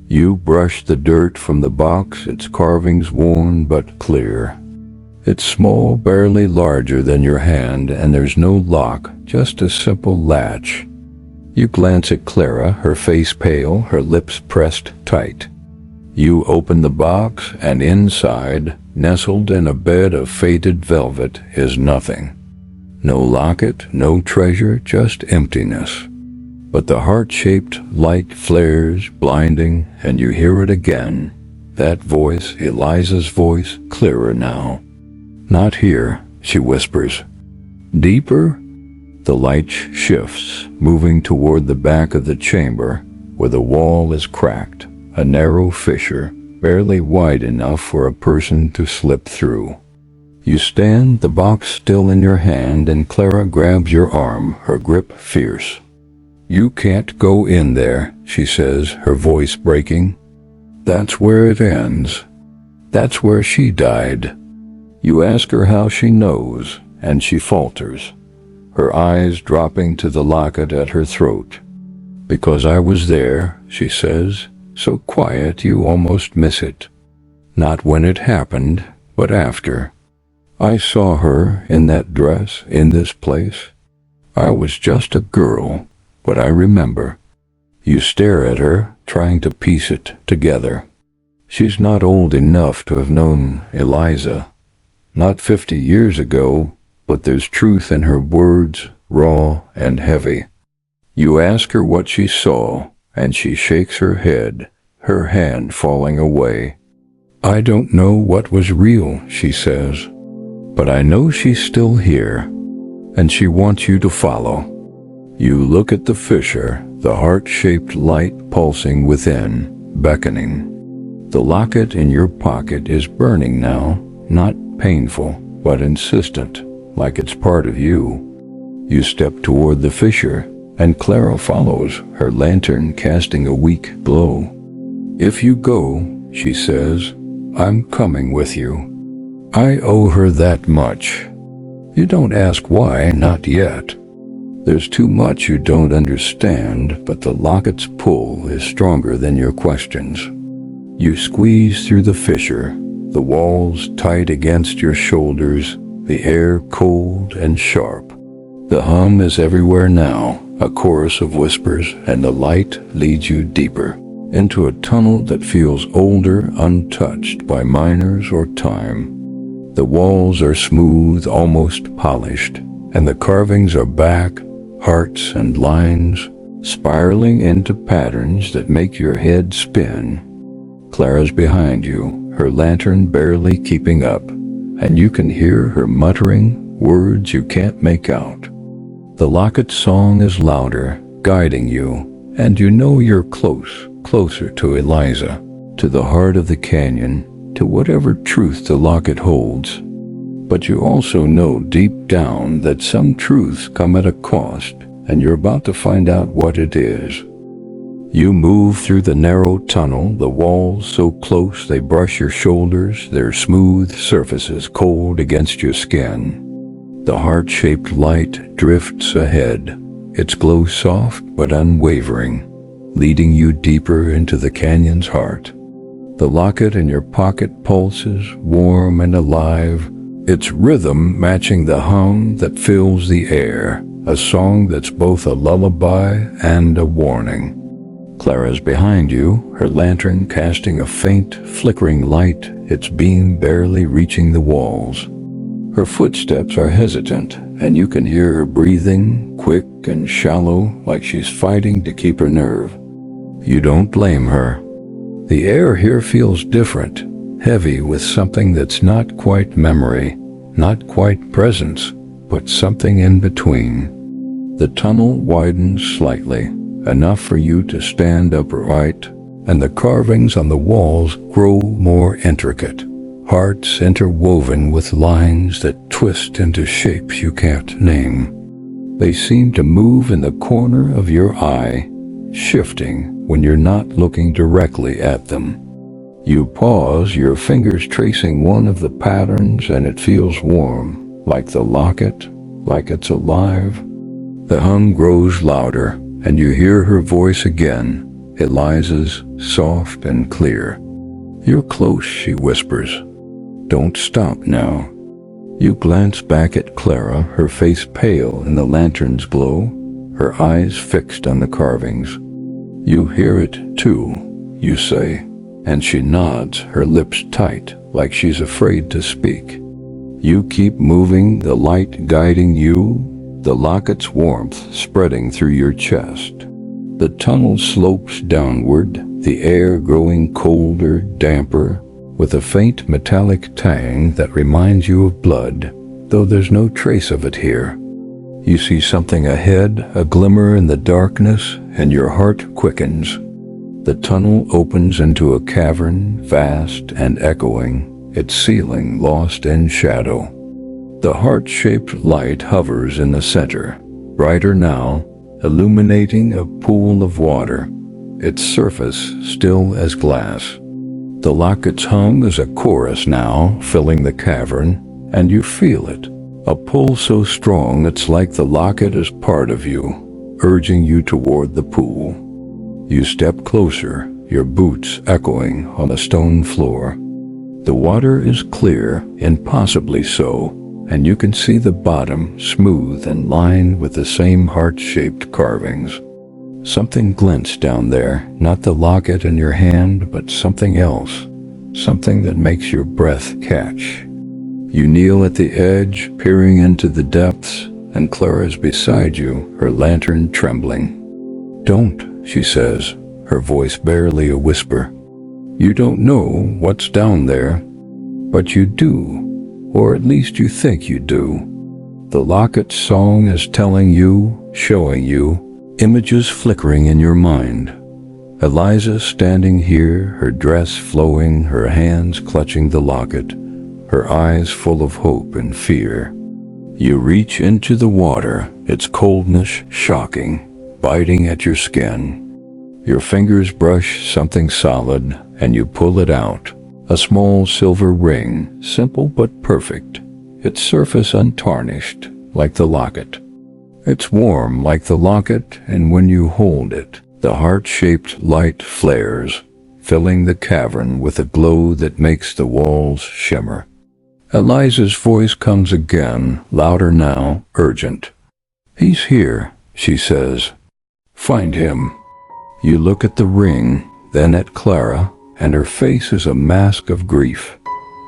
You brush the dirt from the box, its carvings worn but clear. It's small, barely larger than your hand, and there's no lock, just a simple latch. You glance at Clara, her face pale, her lips pressed tight. You open the box, and inside, nestled in a bed of faded velvet, is nothing. No locket, no treasure, just emptiness. But the heart-shaped light flares, blinding, and you hear it again. That voice, Eliza's voice, clearer now. "Not here," she whispers. "Deeper?" The light shifts, moving toward the back of the chamber, where the wall is cracked, a narrow fissure, barely wide enough for a person to slip through. You stand, the box still in your hand, and Clara grabs your arm, her grip fierce. "You can't go in there," she says, her voice breaking. "That's where it ends. That's where she died." You ask her how she knows, and she falters, her eyes dropping to the locket at her throat. "Because I was there," she says, so quiet you almost miss it. "Not when it happened, but after. I saw her in that dress, in this place. I was just a girl, but I remember." You stare at her, trying to piece it together. She's not old enough to have known Eliza. Not 50 years ago, but there's truth in her words, raw and heavy. You ask her what she saw, and she shakes her head, her hand falling away. "I don't know what was real," she says, "but I know she's still here, and she wants you to follow." You look at the fissure, the heart-shaped light pulsing within, beckoning. The locket in your pocket is burning now, not painful, but insistent, like it's part of you. You step toward the fissure, and Clara follows, her lantern casting a weak glow. "If you go," she says, "I'm coming with you." I owe her that much. You don't ask why, not yet. There's too much you don't understand, but the locket's pull is stronger than your questions. You squeeze through the fissure, the walls tight against your shoulders, the air cold and sharp. The hum is everywhere now, a chorus of whispers, and the light leads you deeper, into a tunnel that feels older, untouched by miners or time. The walls are smooth, almost polished, and the carvings are back, hearts and lines, spiraling into patterns that make your head spin. Clara's behind you, her lantern barely keeping up, and you can hear her muttering words you can't make out. The locket song is louder, guiding you, and you know you're closer to Eliza, to the heart of the canyon, to whatever truth the locket holds. But you also know deep down that some truths come at a cost, and you're about to find out what it is. You move through the narrow tunnel, the walls so close they brush your shoulders, their smooth surfaces cold against your skin. The heart-shaped light drifts ahead, its glow soft but unwavering, leading you deeper into the canyon's heart. The locket in your pocket pulses, warm and alive, its rhythm matching the hum that fills the air, a song that's both a lullaby and a warning. Clara's behind you, her lantern casting a faint, flickering light, its beam barely reaching the walls. Her footsteps are hesitant, and you can hear her breathing, quick and shallow, like she's fighting to keep her nerve. You don't blame her. The air here feels different, heavy with something that's not quite memory, not quite presence, but something in between. The tunnel widens slightly, enough for you to stand upright, and the carvings on the walls grow more intricate, hearts interwoven with lines that twist into shapes you can't name. They seem to move in the corner of your eye, shifting when you're not looking directly at them. You pause, your fingers tracing one of the patterns, and it feels warm, like the locket, like it's alive. The hum grows louder, and you hear her voice again, Eliza's, soft and clear. "You're close," she whispers. "Don't stop now." You glance back at Clara, her face pale in the lantern's glow, her eyes fixed on the carvings. "You hear it too," you say, and she nods, her lips tight, like she's afraid to speak. You keep moving, the light guiding you, the locket's warmth spreading through your chest. The tunnel slopes downward, the air growing colder, damper, with a faint metallic tang that reminds you of blood, though there's no trace of it here. You see something ahead, a glimmer in the darkness, and your heart quickens. The tunnel opens into a cavern, vast and echoing, its ceiling lost in shadow. The heart-shaped light hovers in the center, brighter now, illuminating a pool of water, its surface still as glass. The locket's hum is a chorus now, filling the cavern, and you feel it, a pull so strong it's like the locket is part of you, urging you toward the pool. You step closer, your boots echoing on the stone floor. The water is clear, impossibly so, and you can see the bottom smooth and lined with the same heart-shaped carvings. Something glints down there, not the locket in your hand, but something else, something that makes your breath catch. You kneel at the edge, peering into the depths, and Clara's beside you, her lantern trembling. "Don't," she says, her voice barely a whisper. "You don't know what's down there, but you do. Or at least you think you do." The locket's song is telling you, showing you, images flickering in your mind. Eliza standing here, her dress flowing, her hands clutching the locket, her eyes full of hope and fear. You reach into the water, its coldness shocking, biting at your skin. Your fingers brush something solid, and you pull it out. A small silver ring, simple but perfect, its surface untarnished, like the locket. It's warm like the locket, and when you hold it, the heart-shaped light flares, filling the cavern with a glow that makes the walls shimmer. Eliza's voice comes again, louder now, urgent. "He's here," she says. "Find him." You look at the ring, then at Clara, and her face is a mask of grief.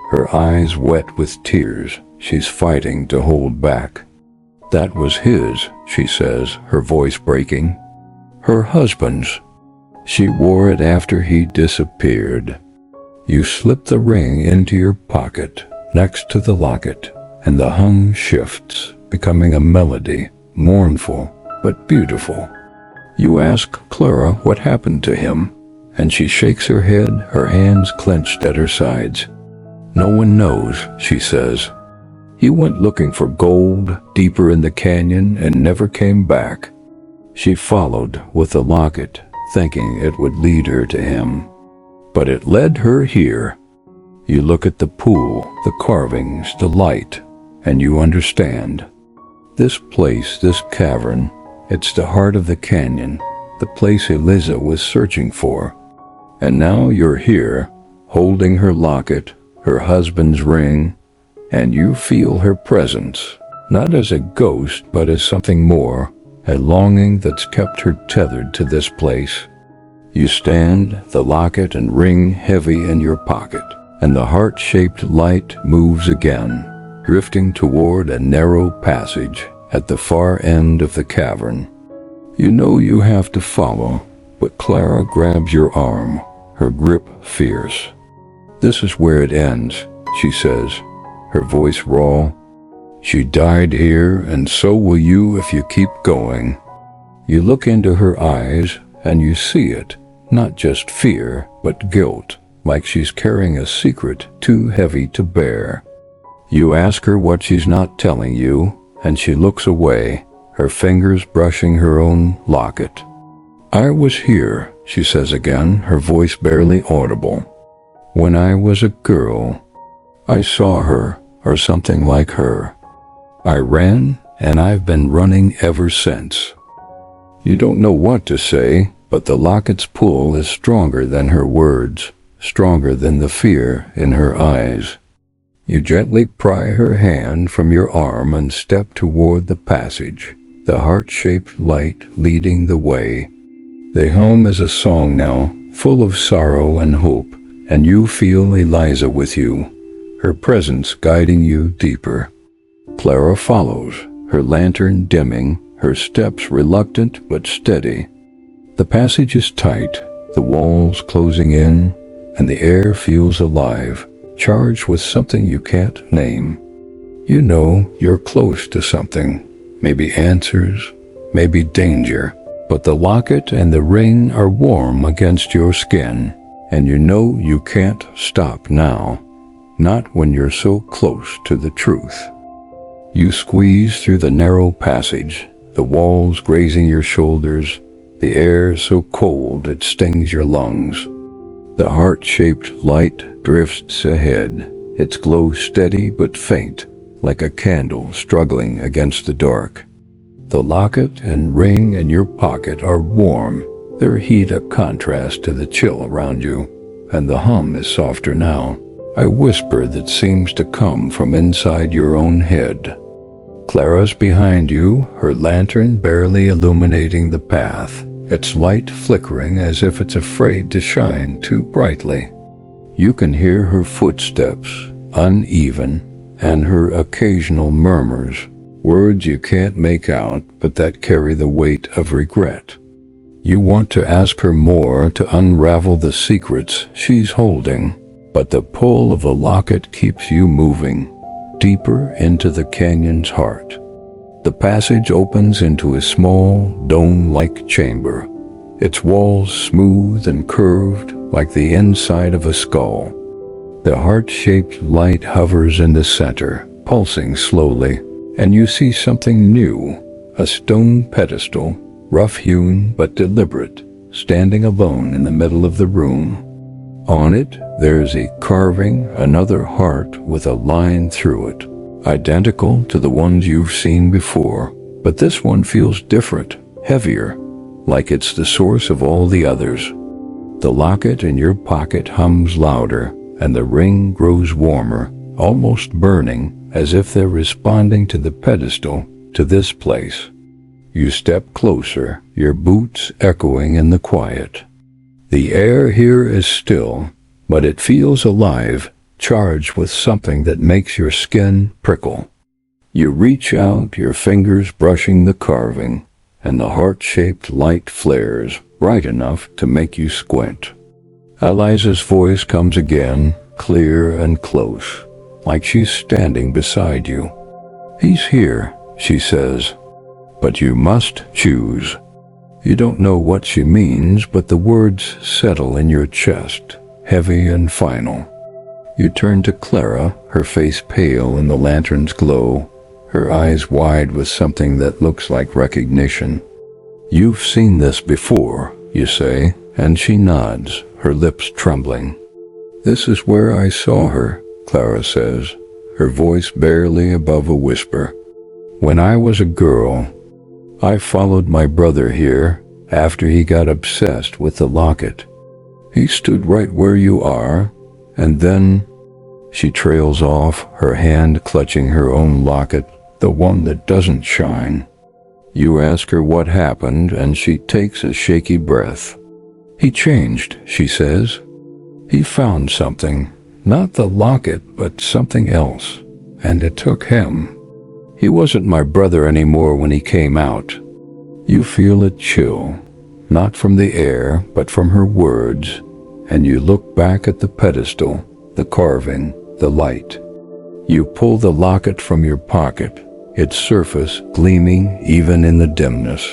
Her eyes wet with tears, she's fighting to hold back. "That was his," she says, her voice breaking. "Her husband's. She wore it after he disappeared." You slip the ring into your pocket, next to the locket, and the hum shifts, becoming a melody, mournful but beautiful. You ask Clara what happened to him, and she shakes her head, her hands clenched at her sides. No one knows, she says. He went looking for gold deeper in the canyon and never came back. She followed with the locket, thinking it would lead her to him. But it led her here. You look at the pool, the carvings, the light, and you understand. This place, this cavern, it's the heart of the canyon, the place Eliza was searching for. And now you're here, holding her locket, her husband's ring, and you feel her presence, not as a ghost, but as something more, a longing that's kept her tethered to this place. You stand, the locket and ring heavy in your pocket, and the heart-shaped light moves again, drifting toward a narrow passage at the far end of the cavern. You know you have to follow, but Clara grabs your arm, her grip fierce. This is where it ends, she says, her voice raw. She died here, and so will you if you keep going. You look into her eyes, and you see it, not just fear, but guilt, like she's carrying a secret too heavy to bear. You ask her what she's not telling you, and she looks away, her fingers brushing her own locket. I was here, she says again, her voice barely audible. When I was a girl, I saw her, or something like her. I ran, and I've been running ever since. You don't know what to say, but the locket's pull is stronger than her words, stronger than the fear in her eyes. You gently pry her hand from your arm and step toward the passage, the heart-shaped light leading the way. The home is a song now, full of sorrow and hope, and you feel Eliza with you, her presence guiding you deeper. Clara follows, her lantern dimming, her steps reluctant but steady. The passage is tight, the walls closing in, and the air feels alive, charged with something you can't name. You know you're close to something, maybe answers, maybe danger, but the locket and the ring are warm against your skin, and you know you can't stop now, not when you're so close to the truth. You squeeze through the narrow passage, the walls grazing your shoulders, the air so cold it stings your lungs. The heart-shaped light drifts ahead, its glow steady but faint, like a candle struggling against the dark. The locket and ring in your pocket are warm, their heat a contrast to the chill around you, and the hum is softer now, a whisper that seems to come from inside your own head. Clara's behind you, her lantern barely illuminating the path, its light flickering as if it's afraid to shine too brightly. You can hear her footsteps, uneven, and her occasional murmurs, words you can't make out but that carry the weight of regret. You want to ask her more, to unravel the secrets she's holding, but the pull of the locket keeps you moving, deeper into the canyon's heart. The passage opens into a small, dome-like chamber, its walls smooth and curved like the inside of a skull. The heart-shaped light hovers in the center, pulsing slowly, and you see something new, a stone pedestal, rough-hewn but deliberate, standing alone in the middle of the room. On it, there's a carving, another heart with a line through it, identical to the ones you've seen before, but this one feels different, heavier, like it's the source of all the others. The locket in your pocket hums louder, and the ring grows warmer, almost burning, as if they're responding to the pedestal, to this place. You step closer, your boots echoing in the quiet. The air here is still, but it feels alive, charged with something that makes your skin prickle. You reach out, your fingers brushing the carving, and the heart-shaped light flares, bright enough to make you squint. Eliza's voice comes again, clear and close, like she's standing beside you. "He's here," she says, "but you must choose." You don't know what she means, but the words settle in your chest, heavy and final. You turn to Clara, her face pale in the lantern's glow, her eyes wide with something that looks like recognition. "You've seen this before," you say, and she nods, her lips trembling. "This is where I saw her," Clara says, her voice barely above a whisper. "When I was a girl, I followed my brother here after he got obsessed with the locket. He stood right where you are, and then—" She trails off, her hand clutching her own locket, the one that doesn't shine. You ask her what happened, and she takes a shaky breath. "He changed," she says. "He found something, not the locket, but something else, and it took him. He wasn't my brother anymore when he came out." You feel a chill, not from the air, but from her words, and you look back at the pedestal, the carving, the light. You pull the locket from your pocket, its surface gleaming even in the dimness.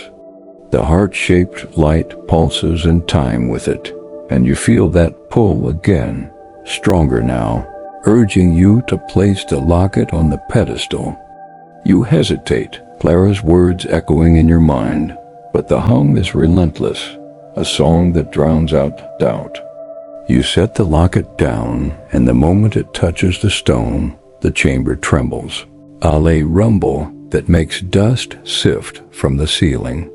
The heart-shaped light pulses in time with it, and you feel that pull again, stronger now, urging you to place the locket on the pedestal. You hesitate, Clara's words echoing in your mind, but the hum is relentless, a song that drowns out doubt. You set the locket down, and the moment it touches the stone, the chamber trembles, a rumble that makes dust sift from the ceiling.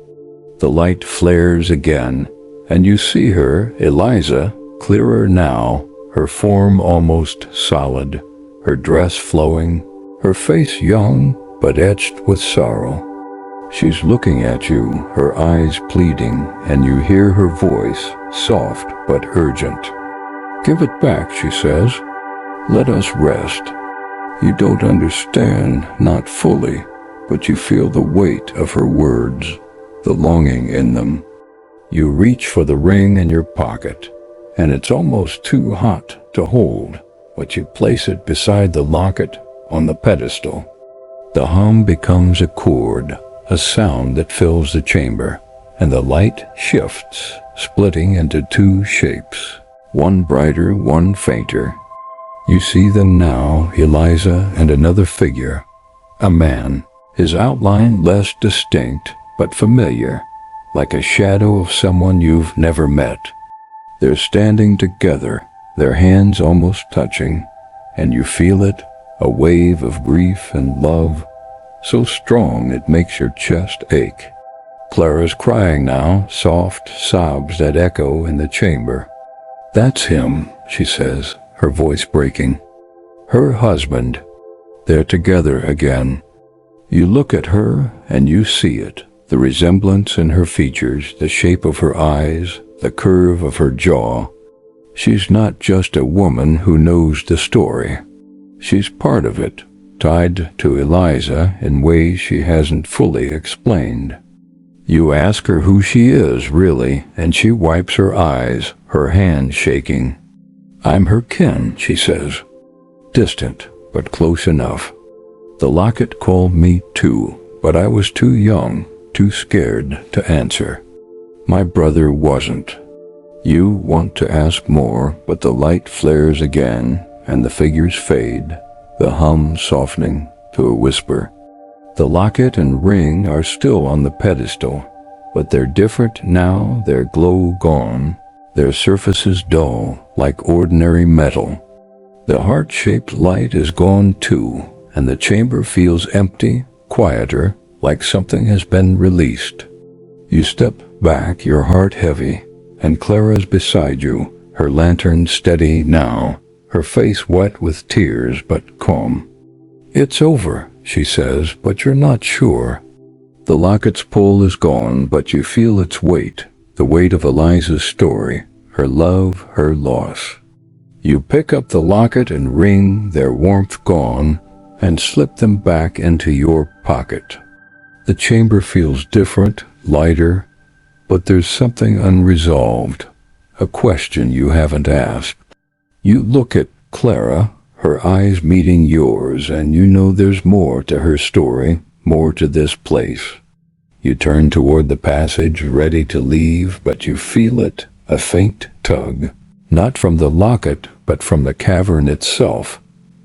The light flares again, and you see her, Eliza, clearer now, her form almost solid, her dress flowing, her face young but etched with sorrow. She's looking at you, her eyes pleading, and you hear her voice, soft but urgent. "Give it back," she says. "Let us rest. You don't understand, not fully, but you feel the weight of her words, the longing in them. You reach for the ring in your pocket, and it's almost too hot to hold, but you place it beside the locket on the pedestal. The hum becomes a chord, a sound that fills the chamber, and the light shifts, splitting into two shapes, one brighter, one fainter. You see them now, Eliza and another figure, a man, his outline less distinct but familiar, like a shadow of someone you've never met. They're standing together, their hands almost touching, and you feel it, a wave of grief and love, so strong it makes your chest ache. Clara's crying now, soft sobs that echo in the chamber. "That's him," she says, her voice breaking. "Her husband. They're together again." You look at her and you see it, the resemblance in her features, the shape of her eyes, the curve of her jaw. She's not just a woman who knows the story. She's part of it, tied to Eliza in ways she hasn't fully explained. You ask her who she is, really, and she wipes her eyes, her hand shaking. "I'm her kin," she says. "Distant, but close enough. The locket called me too, but I was too young, too scared to answer. My brother wasn't." You want to ask more, but the light flares again, and the figures fade, the hum softening to a whisper. The locket and ring are still on the pedestal, but they're different now, their glow gone, their surfaces dull, like ordinary metal. The heart-shaped light is gone too, and the chamber feels empty, quieter, like something has been released. You step back, your heart heavy, and Clara's beside you, her lantern steady now, her face wet with tears but calm. "It's over," she says, "but you're not sure." The locket's pull is gone, but you feel its weight, the weight of Eliza's story, her love, her loss. You pick up the locket and ring, their warmth gone, and slip them back into your pocket. The chamber feels different, lighter, but there's something unresolved, a question you haven't asked. You look at Clara, her eyes meeting yours, and you know there's more to her story, more to this place. You turn toward the passage, ready to leave, but you feel it, a faint tug, not from the locket, but but from the cavern itself,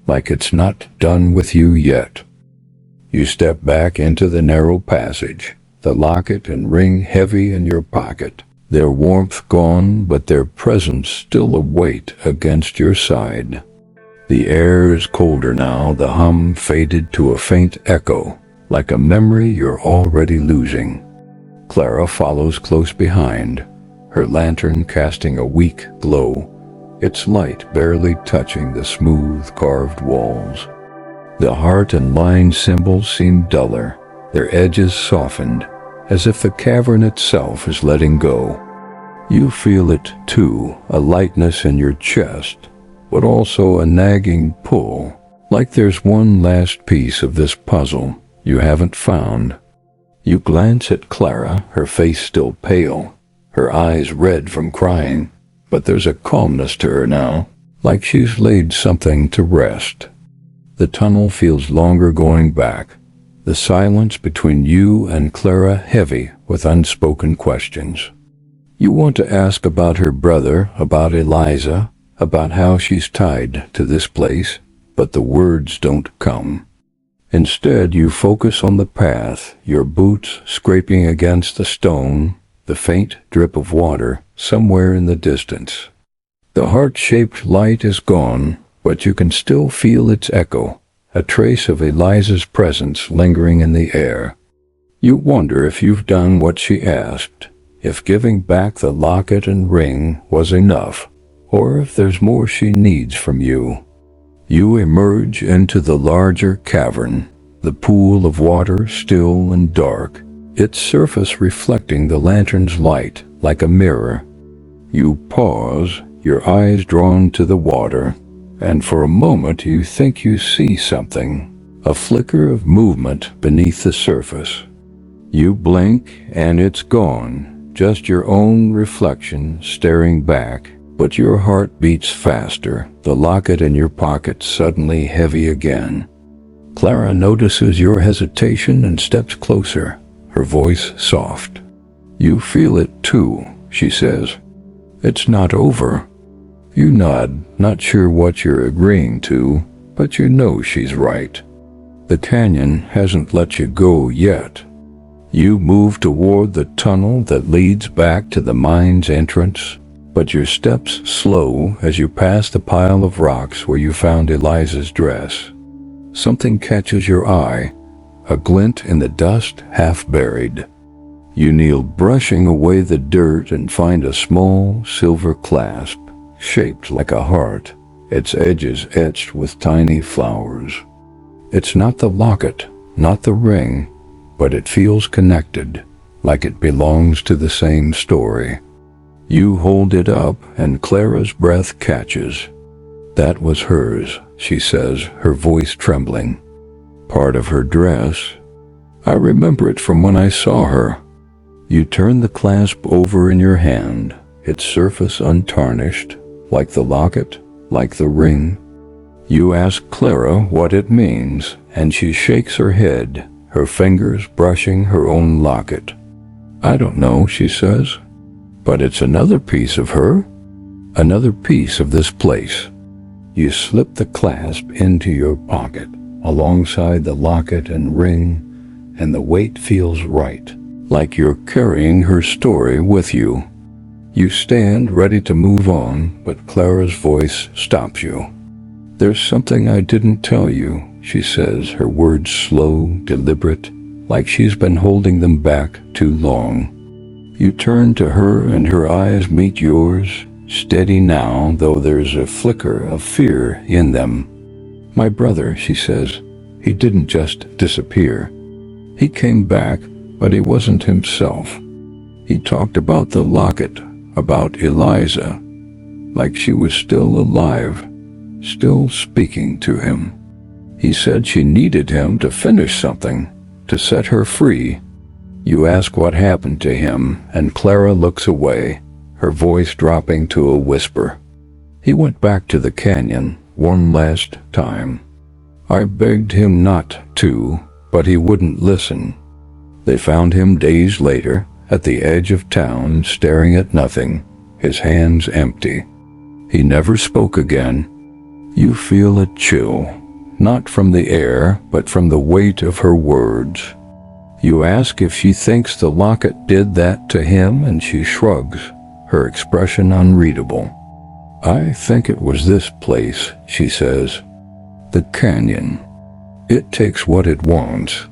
like it's not done with you yet. You step back into the narrow passage, the locket and ring heavy in your pocket, their warmth gone, but their presence still a weight against your side. The air is colder now, the hum faded to a faint echo, like a memory you're already losing. Clara follows close behind, her lantern casting a weak glow, its light barely touching the smooth carved walls. The heart and line symbols seem duller, their edges softened, as if the cavern itself is letting go. You feel it too, a lightness in your chest, but also a nagging pull, like there's one last piece of this puzzle you haven't found. You glance at Clara, her face still pale, her eyes red from crying, but there's a calmness to her now, like she's laid something to rest. The tunnel feels longer going back, the silence between you and Clara heavy with unspoken questions. You want to ask about her brother, about Eliza, about how she's tied to this place, but the words don't come. Instead, you focus on the path, your boots scraping against the stone, the faint drip of water somewhere in the distance. The heart-shaped light is gone, but you can still feel its echo, a trace of Eliza's presence lingering in the air. You wonder if you've done what she asked, if giving back the locket and ring was enough, or if there's more she needs from you. You emerge into the larger cavern, the pool of water still and dark, its surface reflecting the lantern's light like a mirror. You pause, your eyes drawn to the water, and for a moment you think you see something, a flicker of movement beneath the surface. You blink and it's gone, just your own reflection staring back, but your heart beats faster, the locket in your pocket suddenly heavy again. Clara notices your hesitation and steps closer, her voice soft. You feel it too, she says. It's not over. You nod, not sure what you're agreeing to, but you know she's right. The canyon hasn't let you go yet. You move toward the tunnel that leads back to the mine's entrance, but your steps slow as you pass the pile of rocks where you found Eliza's dress. Something catches your eye, a glint in the dust half buried. You kneel, brushing away the dirt, and find a small silver clasp, shaped like a heart, its edges etched with tiny flowers. It's not the locket, not the ring, but it feels connected, like it belongs to the same story. You hold it up, and Clara's breath catches. That was hers, she says, her voice trembling. Part of her dress. I remember it from when I saw her. You turn the clasp over in your hand, its surface untarnished, like the locket, like the ring. You ask Clara what it means, and she shakes her head, her fingers brushing her own locket. I don't know, she says, but it's another piece of her, another piece of this place. You slip the clasp into your pocket, alongside the locket and ring, and the weight feels right, like you're carrying her story with you. You stand ready to move on, but Clara's voice stops you. There's something I didn't tell you, she says, her words slow, deliberate, like she's been holding them back too long. You turn to her and her eyes meet yours, steady now, though there's a flicker of fear in them. My brother, she says, he didn't just disappear. He came back, but he wasn't himself. He talked about the locket, about Eliza, like she was still alive, still speaking to him. He said she needed him to finish something, to set her free. You ask what happened to him, and Clara looks away, her voice dropping to a whisper. He went back to the canyon one last time. I begged him not to, but he wouldn't listen. They found him days later, at the edge of town, staring at nothing, his hands empty. He never spoke again. You feel a chill, not from the air, but from the weight of her words. You ask if she thinks the locket did that to him, and she shrugs, her expression unreadable. "I think it was this place," she says. "The canyon. It takes what it wants."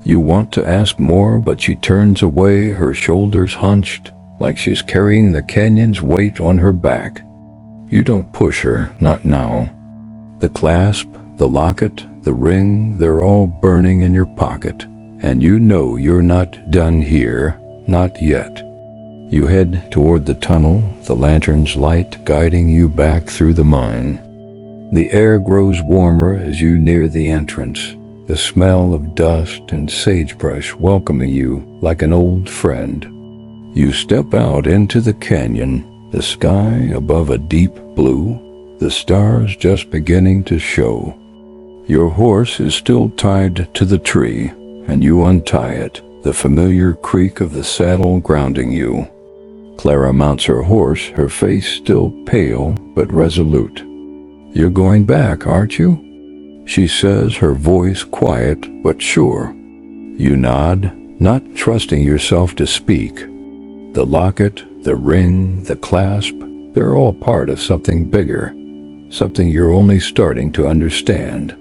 You want to ask more, but she turns away, her shoulders hunched, like she's carrying the canyon's weight on her back. You don't push her, not now. The clasp, the locket, the ring, they're all burning in your pocket, and you know you're not done here, not yet. You head toward the tunnel, the lantern's light guiding you back through the mine. The air grows warmer as you near the entrance, the smell of dust and sagebrush welcoming you like an old friend. You step out into the canyon, the sky above a deep blue, the stars just beginning to show. Your horse is still tied to the tree, and you untie it, the familiar creak of the saddle grounding you. Clara mounts her horse, her face still pale but resolute. "You're going back, aren't you?" she says, her voice quiet but sure. You nod, not trusting yourself to speak. The locket, the ring, the clasp, they're all part of something bigger, something you're only starting to understand.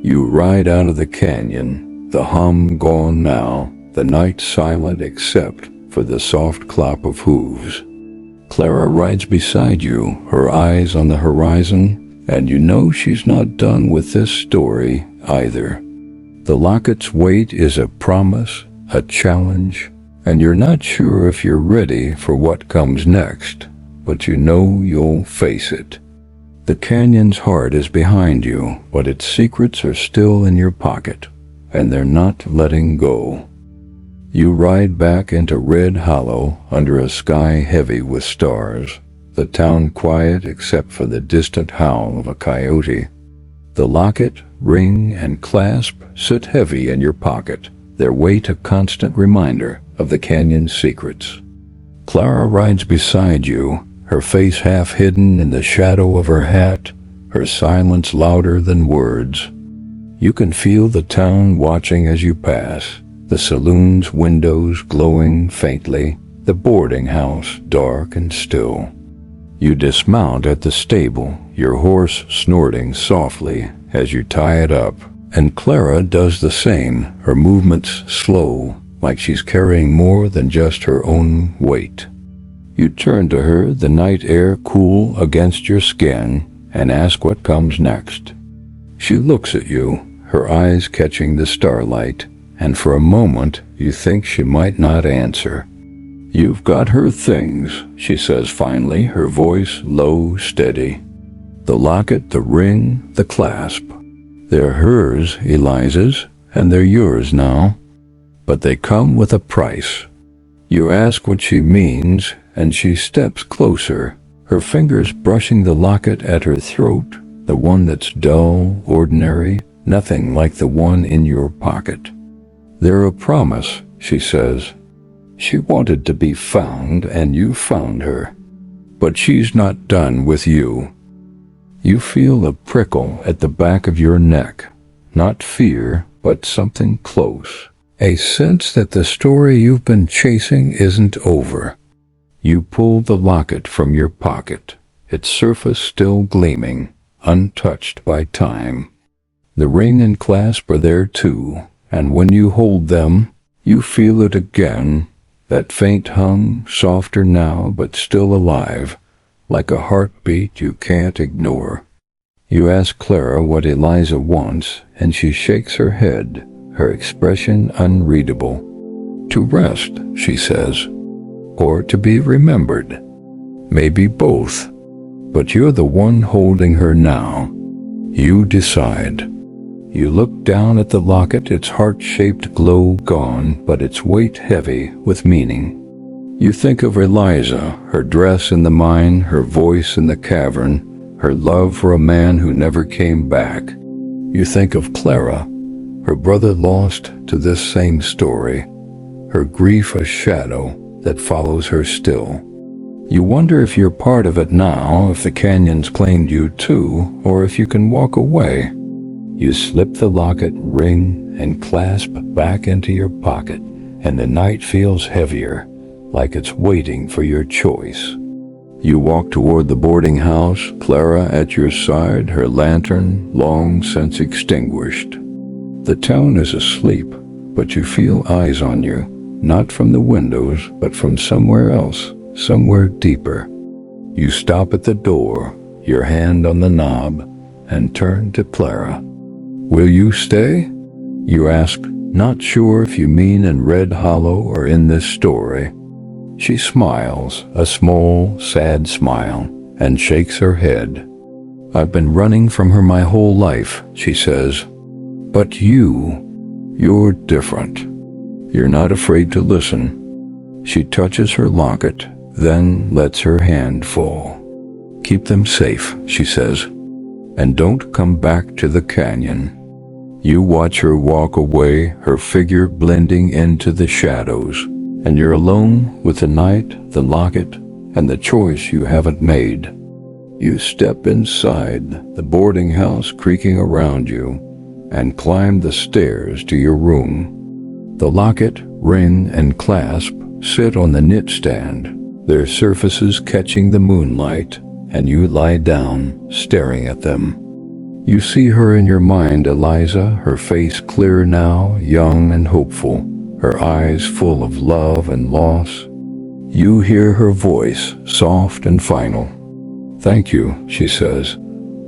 You ride out of the canyon, the hum gone now, the night silent except for the soft clop of hooves. Clara rides beside you, her eyes on the horizon, and you know she's not done with this story either. The locket's weight is a promise, a challenge, and you're not sure if you're ready for what comes next, but you know you'll face it. The canyon's heart is behind you, but its secrets are still in your pocket, and they're not letting go. You ride back into Red Hollow under a sky heavy with stars, the town quiet except for the distant howl of a coyote. The locket, ring, and clasp sit heavy in your pocket, their weight a constant reminder of the canyon's secrets. Clara rides beside you, her face half hidden in the shadow of her hat, her silence louder than words. You can feel the town watching as you pass, the saloon's windows glowing faintly, the boarding house dark and still. You dismount at the stable, your horse snorting softly as you tie it up, and Clara does the same, her movements slow, like she's carrying more than just her own weight. You turn to her, the night air cool against your skin, and ask what comes next. She looks at you, her eyes catching the starlight, and for a moment you think she might not answer. "You've got her things," she says finally, her voice low, steady. "The locket, the ring, the clasp. They're hers, Eliza's, and they're yours now. But they come with a price." You ask what she means, and she steps closer, her fingers brushing the locket at her throat, the one that's dull, ordinary, nothing like the one in your pocket. "They're a promise," she says. "She wanted to be found, and you found her. But she's not done with you." You feel a prickle at the back of your neck, not fear, but something close. A sense that the story you've been chasing isn't over. You pull the locket from your pocket, its surface still gleaming, untouched by time. The ring and clasp are there too, and when you hold them, you feel it again, that faint hum, softer now but still alive, like a heartbeat you can't ignore. You ask Clara what Eliza wants, and she shakes her head, her expression unreadable. "To rest," she says, "or to be remembered. Maybe both. But you're the one holding her now. You decide." You look down at the locket, its heart-shaped glow gone, but its weight heavy with meaning. You think of Eliza, her dress in the mine, her voice in the cavern, her love for a man who never came back. You think of Clara, her brother lost to this same story, her grief a shadow that follows her still. You wonder if you're part of it now, if the canyon's claimed you too, or if you can walk away. You slip the locket, ring, and clasp back into your pocket, and the night feels heavier, like it's waiting for your choice. You walk toward the boarding house, Clara at your side, her lantern long since extinguished. The town is asleep, but you feel eyes on you, not from the windows, but from somewhere else, somewhere deeper. You stop at the door, your hand on the knob, and turn to Clara. "Will you stay?" You ask, not sure if you mean in Red Hollow or in this story. She smiles, a small, sad smile, and shakes her head. "I've been running from her my whole life," she says. "But you're different. You're not afraid to listen." She touches her locket, then lets her hand fall. "Keep them safe," she says, "and don't come back to the canyon." You watch her walk away, her figure blending into the shadows, and you're alone with the night, the locket, and the choice you haven't made. You step inside, the boarding house creaking around you, and climb the stairs to your room. The locket, ring, and clasp sit on the knit stand, their surfaces catching the moonlight, and you lie down, staring at them. You see her in your mind, Eliza, her face clear now, young and hopeful, her eyes full of love and loss. You hear her voice, soft and final. "Thank you," she says,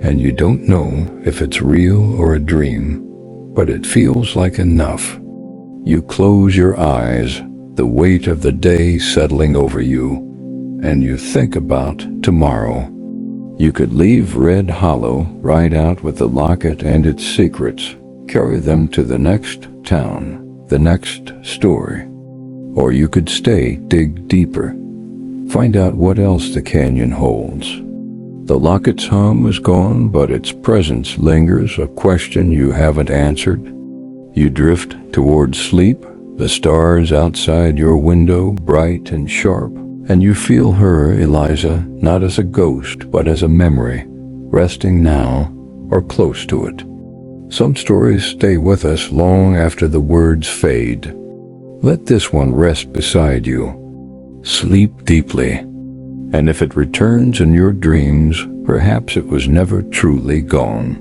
and you don't know if it's real or a dream, but it feels like enough. You close your eyes, the weight of the day settling over you, and you think about tomorrow. You could leave Red Hollow, ride out with the locket and its secrets, carry them to the next town, the next story. Or you could stay, dig deeper, find out what else the canyon holds. The locket's hum is gone, but its presence lingers, a question you haven't answered. You drift towards sleep, the stars outside your window bright and sharp, and you feel her, Eliza, not as a ghost, but as a memory, resting now or close to it. Some stories stay with us long after the words fade. Let this one rest beside you. Sleep deeply, and if it returns in your dreams, perhaps it was never truly gone.